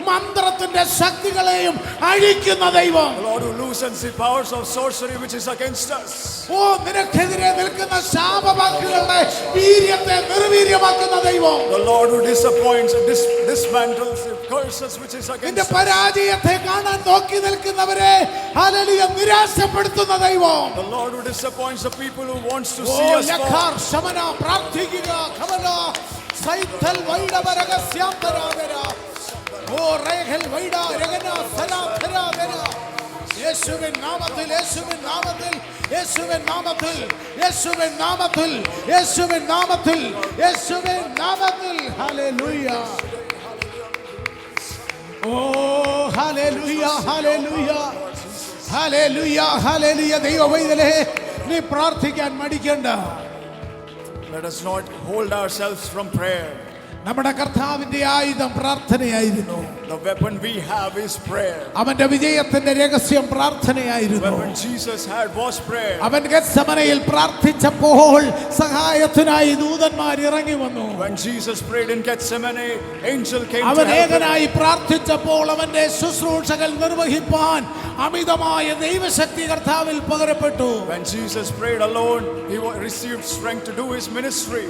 മന്ത്രത്തിന്റെ ശക്തികളെയും അഴിക്കുന്ന ദൈവം. The Lord who loosens the powers of sorcery which is against us. ഓ നിനക്കെതിരെ നിൽക്കുന്ന ശാപവാക്കുകളുടെ വീര്യത്തെ നിർവീര്യമാക്കുന്ന ദൈവം. The Lord who disappoints and dismantles the curses which is against നിന്റെ us. പരാജയത്തെ കാണാൻ നോക്കി നിൽക്കുന്നവരെ ഹല്ലേലൂയ നിരാശപ്പെടുത്തുന്ന ദൈവം. The Lord who disappoints the people who wants to oh see us fall. ലഖാർ ശമന പ്രാർത്ഥിക്കുക കമല സൈതൽ വൈഡവരഗസ്യാന്തരാദര ഓ റേഖൽ വൈഡ രഗന സലാധരാദര യേശുവിൻ നാമത്തിൽ യേശുവിൻ നാമത്തിൽ യേശുവിൻ നാമത്തിൽ യേശുവിൻ നാമത്തിൽ യേശുവിൻ നാമത്തിൽ യേശുവിൻ നാമത്തിൽ ഹല്ലേലൂയ ഓ ഹല്ലേലൂയ ഹല്ലേലൂയ ഹല്ലേലൂയ ഹല്ലേലൂയ ദൈവവൈതലേ നീ പ്രാർത്ഥിക്കാൻ മടിക്കണ്ട. Let us not hold ourselves from prayer. നമ്മുടെ കർത്താവിന്റെ ആയുധം പ്രാർത്ഥനയായിരുന്നു. The weapon we have is prayer. അവന്റെ വിജയത്തിന്റെ രഹസ്യം പ്രാർത്ഥനയായിരുന്നു. The weapon Jesus had was prayer. അവൻ ഗെത്സമനയിൽ പ്രാർത്ഥിച്ചപ്പോൾ സഹായത്തിനായി ദൂതന്മാർ ഇറങ്ങി വന്നു. When Jesus prayed in Gethsemane, angel came അവൻ to help him. ഏകനായി പ്രാർത്ഥിച്ചപ്പോൾ അവന്റെ ശുശ്രൂഷകൾ നിർവഹിപ്പാൻ അമിതമായ ദൈവശക്തി കർത്താവിൽ പകരപ്പെട്ടു. When Jesus prayed alone, he received strength to do his ministry.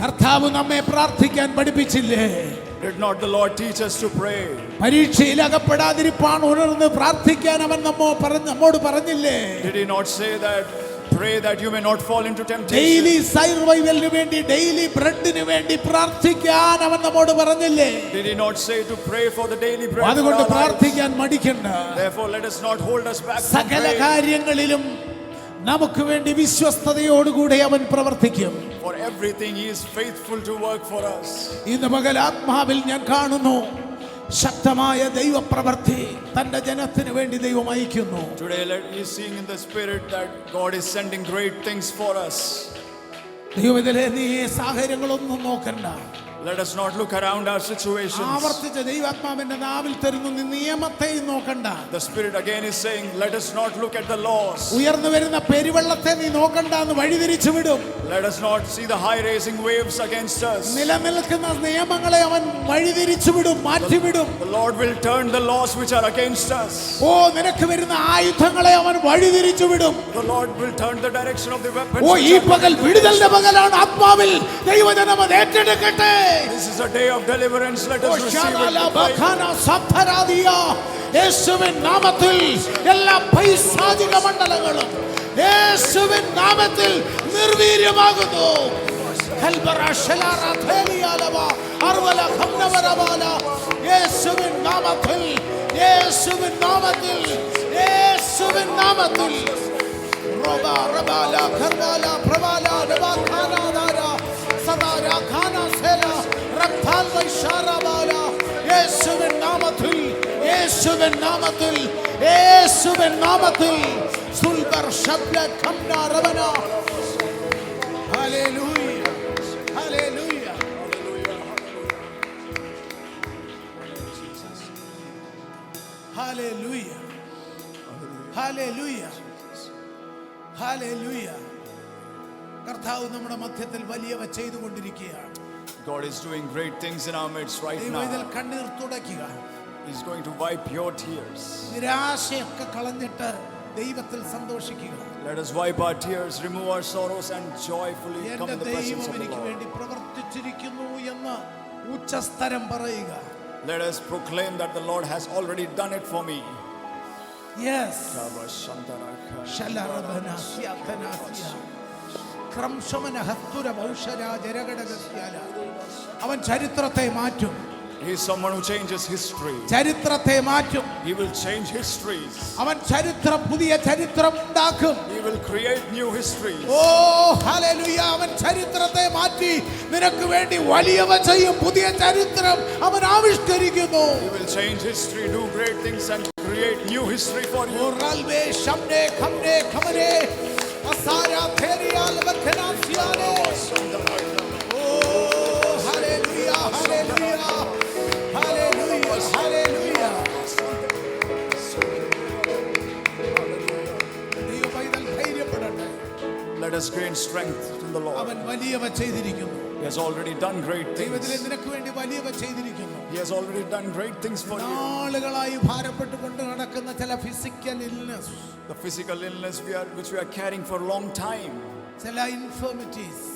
കർത്താവ് നമ്മെ പ്രാർത്ഥിക്കാൻ പഠിപ്പിച്ചില്ലേ? Did not the Lord teach us to pray? പരീക്ഷയിൽ അകപ്പെടാതിരിപ്പാൻ ഉണർന്ന് പ്രാർത്ഥിക്കാൻ അവൻ നമ്മോട് പറഞ്ഞില്ലേ? Did he not say that pray that you may not fall into temptation? Daily സർവൈവലിന് വേണ്ടി ഡെയിലി ബ്രെഡിന് വേണ്ടി പ്രാർത്ഥിക്കാൻ അവൻ നമ്മോട് പറഞ്ഞില്ലേ? Did he not say to pray for the daily bread? അതുകൊണ്ട് for our lives? പ്രാർത്ഥിക്കാൻ മടിക്കണ്ട. Therefore let us not hold us back from സകല praying. കാര്യങ്ങളിലും നമുക്ക് വേണ്ടി വിശ്വസ്തയോടുകൂടെ അവൻ പ്രവർത്തിക്കും. For everything he is faithful to work for us. ഇന്ന് പകൽ ആത്മാവിൽ ഞാൻ കാണുന്നു ശക്തമായ ദൈവപ്രവൃത്തി തന്റെ ജനത്തിന് വേണ്ടി ദൈവം അയക്കുന്നു. Today let me seeing in the spirit that God is sending great things for us. ദൈവത്തിലെ നീ സാഹചര്യങ്ങളൊന്നും നോക്കണ്ട. Let us not look around our situations. ആവർത്തിച്ച ദൈവാത്മാവിന്റെ നാവിൽ തരുന്ന നിയമത്തെയും നോക്കണ്ട. The Spirit again is saying, let us not look at the laws. ഉയർന്നു വരുന്ന പെരുവെള്ളത്തെ നീ നോക്കണ്ട എന്ന് വഴിതിരിച്ചു വിടും. Let us not see the high raising waves against us. നിലനിൽക്കുന്ന നിയമങ്ങളെ അവൻ വഴിതിരിച്ചു വിടും, മാറ്റിവിടും. The Lord will turn the laws which are against us. ഓ നിനക്ക് വരുന്ന ആയുധങ്ങളെ അവൻ വഴിതിരിച്ചു വിടും. The Lord will turn the direction of the weapons. ഓ ഈ which are പകൽ വിടുതലിന്റെ പകലാണ് ആത്മാവിൽ ദൈവജനം അത് ഏറ്റെടുക്കട്ടെ. This is a day of deliverance. Let us receive it. യേശുവിൻ നാമത്തിൽ എല്ലാ പൈശാചിക മണ്ഡലങ്ങളും യേശുവിൻ നാമത്തിൽ നിർവീര്യമാകുന്നു. യേശുവിൻ നാമത്തിൽ യേശുവിൻ നാമത്തിൽ യേശുവിൻ നാമത്തിൽ റബാ റബാല ഖർബാല പ്രബാല നബാഖാന ദാര സദാ ഖാന സേല റബ്താൽ വൈശാറബാല യേശുവിൻ നാമത്തിൽ യേശുവിൻ നാമത്തിൽ യേശുവിൻ നാമത്തിൽ സുൽബർ ശബ്ദ ഖംന റബന hallelujah hallelujah hallelujah hallelujah hallelujah കർത്താവ് നമ്മുടെ മധ്യത്തിൽ വലിയവ ചെയ്തുകൊണ്ടിരിക്കുകയാണ്. God is doing great things in our midst right now. ദൈവത്തിൽ കണ്ണീർ തുടയ്ക്കുക. He's going to wipe your tears. നിരാശയൊക്കെ കളഞ്ഞിട്ട് ദൈവത്തിൽ സന്തോഷിക്കുക. Let us wipe our tears, remove our sorrows and joyfully come എൻ്റെ in the presence ദൈവം of the എനിക്ക് Lord. വേണ്ടി പ്രവർത്തിച്ചിരിക്കുന്നു എന്ന് ഉച്ചസ്ഥരം പറയുക. Let us proclaim that the Lord has already done it for me. Yes. അവൻ ചരിത്രത്തെ മാറ്റും. He is someone who changes history. ചരിത്രത്തെ മാറ്റും. He will change histories. അവൻ ചരിത്രം പുതിയ ചരിത്രം ഉണ്ടാക്കും. He will create new histories. Oh hallelujah അവൻ ചരിത്രത്തെ മാറ്റി നിനക്ക് വേണ്ടി വലിയവ ചെയ്യും. പുതിയ ചരിത്രം അവൻ ആവിഷ്കരിക്കുന്നു. He will change history, do great things and create new history for you. റൽബേ ഷംനെ ഖംനെ ഖമനെ അസാരാ തേരിയാൽ വഖനാസിയാനെ ഓ ഹല്ലേലൂയ ഹല്ലേലൂയ ഹല്ലേലൂയ ഹല്ലേലൂയ ദൈവപൈതൽ ധൈര്യപ്പെടട്ടെ. Let us gain strength in the Lord. അവൻ വലിയവ ചെയ്തിരിക്കുന്നു. He has already done great things. ദൈവത്തിലെ നിനക്ക് വേണ്ടി വലിയവ ചെയ്തിരിക്കുന്നു. He has already done great things for you. നാളുകളായി ഭാരപ്പെട്ടുകൊണ്ട് നടക്കുന്ന ചില physical illness, The physical illness which we are carrying for a long time, ചില ഇൻഫർമിറ്റീസ്,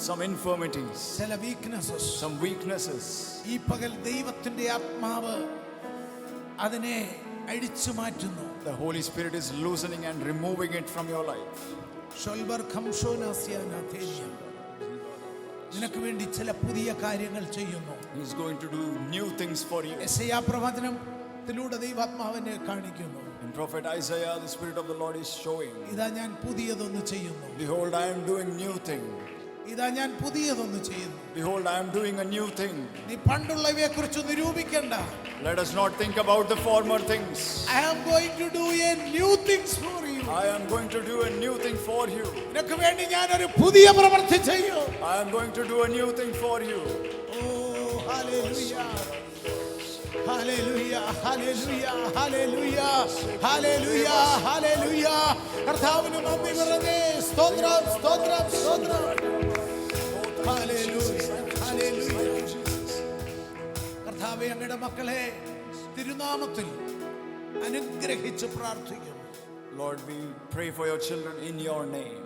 some infirmities, ചില വീക്ക്നെസ്സസ്, some weaknesses. ഈ പകൽ ദൈവത്തിന്റെ ആത്മാവ് അതിനെ അടിച്ചു മാറ്റുന്നു. The Holy Spirit is loosening and removing it from your life. ഷൊൽബർ ഖംഷോനാസ്യാനാഥേന്യ. നിനക്ക് വേണ്ടി ചില പുതിയ കാര്യങ്ങൾ ചെയ്യുന്നു. He is going to do new things for you. യെശയ്യാ പ്രവചനത്തിലൂടെ ദൈവാത്മാവിനെ കാണിക്കുന്നു. In Prophet Isaiah, the Spirit of the Lord is showing, ഇതാ ഞാൻ പുതിയതൊന്ന് ചെയ്യുന്നു. behold, I am doing new thing. ഇതാ ഞാൻ പുതിയതൊന്ന് ചെയ്യുന്നു. Behold, I am doing a new thing. നീ പണ്ടുള്ളവയെ കുറിച്ച് നിരൂപിക്കണ്ട. Let us not think about the former things. I am going to do a new things for you. I am going to do a new thing for you. നിനക്ക് വേണ്ടി ഞാൻ ഒരു പുതിയ പ്രവൃത്തി ചെയ്യും. I am going to do a new thing for you. Oh, hallelujah. Hallelujah, hallelujah, hallelujah, hallelujah, hallelujah. കർത്താവിന് നന്ദി പറഞ്ഞേ. സ്തോത്രം, സ്തോത്രം, സ്തോത്രം. Hallelujah, hallelujah. കർത്താവേ, അങ്ങയുടെ മക്കളെ തിരുനാമത്തിൽ അനുഗ്രഹിച്ച് പ്രാർത്ഥിക്കുന്നു. Lord, we pray for your children in your name.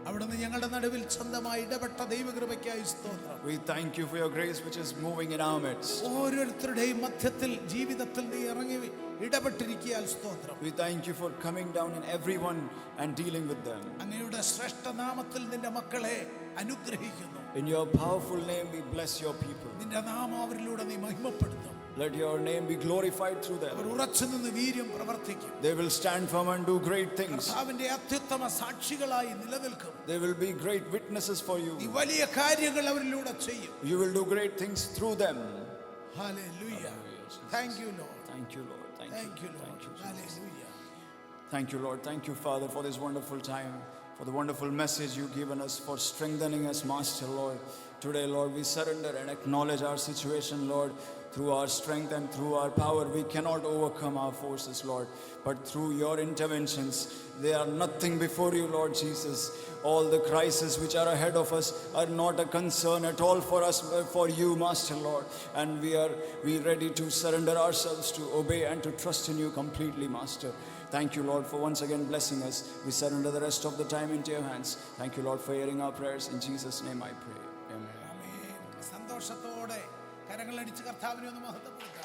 അവിടുന്ന് ഞങ്ങളുടെ നടുവിൽ സ്വന്തമായി ഇടപെട്ട ദൈവകൃപയ്ക്കായി സ്തോത്രം. We thank you for your grace which is moving in our midst. ഓരോരുത്തരുടെയും മധ്യത്തിൽ ജീവിതത്തിൽ നീ ഇറങ്ങി ഇടപെട്ടിരിക്കാൻ സ്തോത്രം. We thank you for coming down in everyone and dealing with them. അങ്ങയുടെ ശ്രേഷ്ഠ നാമത്തിൽ നിന്റെ മക്കളെ അനുഗ്രഹിക്കുന്നു. In your powerful name we bless your people. നിന്റെ നാമം അവരിലൂടെ നീ മഹിമപ്പെടുത്തും. Let your name be glorified through our them. ഉറച്ചു നിന്ന് വീര്യം പ്രവർത്തിക്കും. They will stand firm and do great things. കർത്താവിന്റെ അത്യുത്തമ സാക്ഷികളായി നിലനിൽക്കും. They will be great witnesses for you. ഈ വലിയ കാര്യങ്ങൾ അവരിലൂടെ ചെയ്യും. You will do great things through them. Hallelujah. Thank you, Lord. Thank you, Lord. Thank you, Lord. Thank you, Jesus. Hallelujah. Thank you, Lord. Thank you, Father, for this wonderful time, for the wonderful message you've given us, for strengthening us, Master, Lord. Today, Lord, we surrender and acknowledge our situation, Lord. Through our strength and through our power, we cannot overcome our forces, Lord. But through your interventions, they are nothing before you, Lord Jesus. All the crises which are ahead of us are not a concern at all for us, but for you, Master, Lord. And we ready to surrender ourselves to obey and to trust in you completely, Master. Thank you, Lord, for once again blessing us. We surrender the rest of the time into your hands. Thank you, Lord, for hearing our prayers. In Jesus' name I pray. Amen. ആമേൻ. സന്തോഷത്തോടെ കരങ്ങളടിച്ച് കർത്താവിനെ ഒന്ന് മഹത്വപ്പെടുത്താം.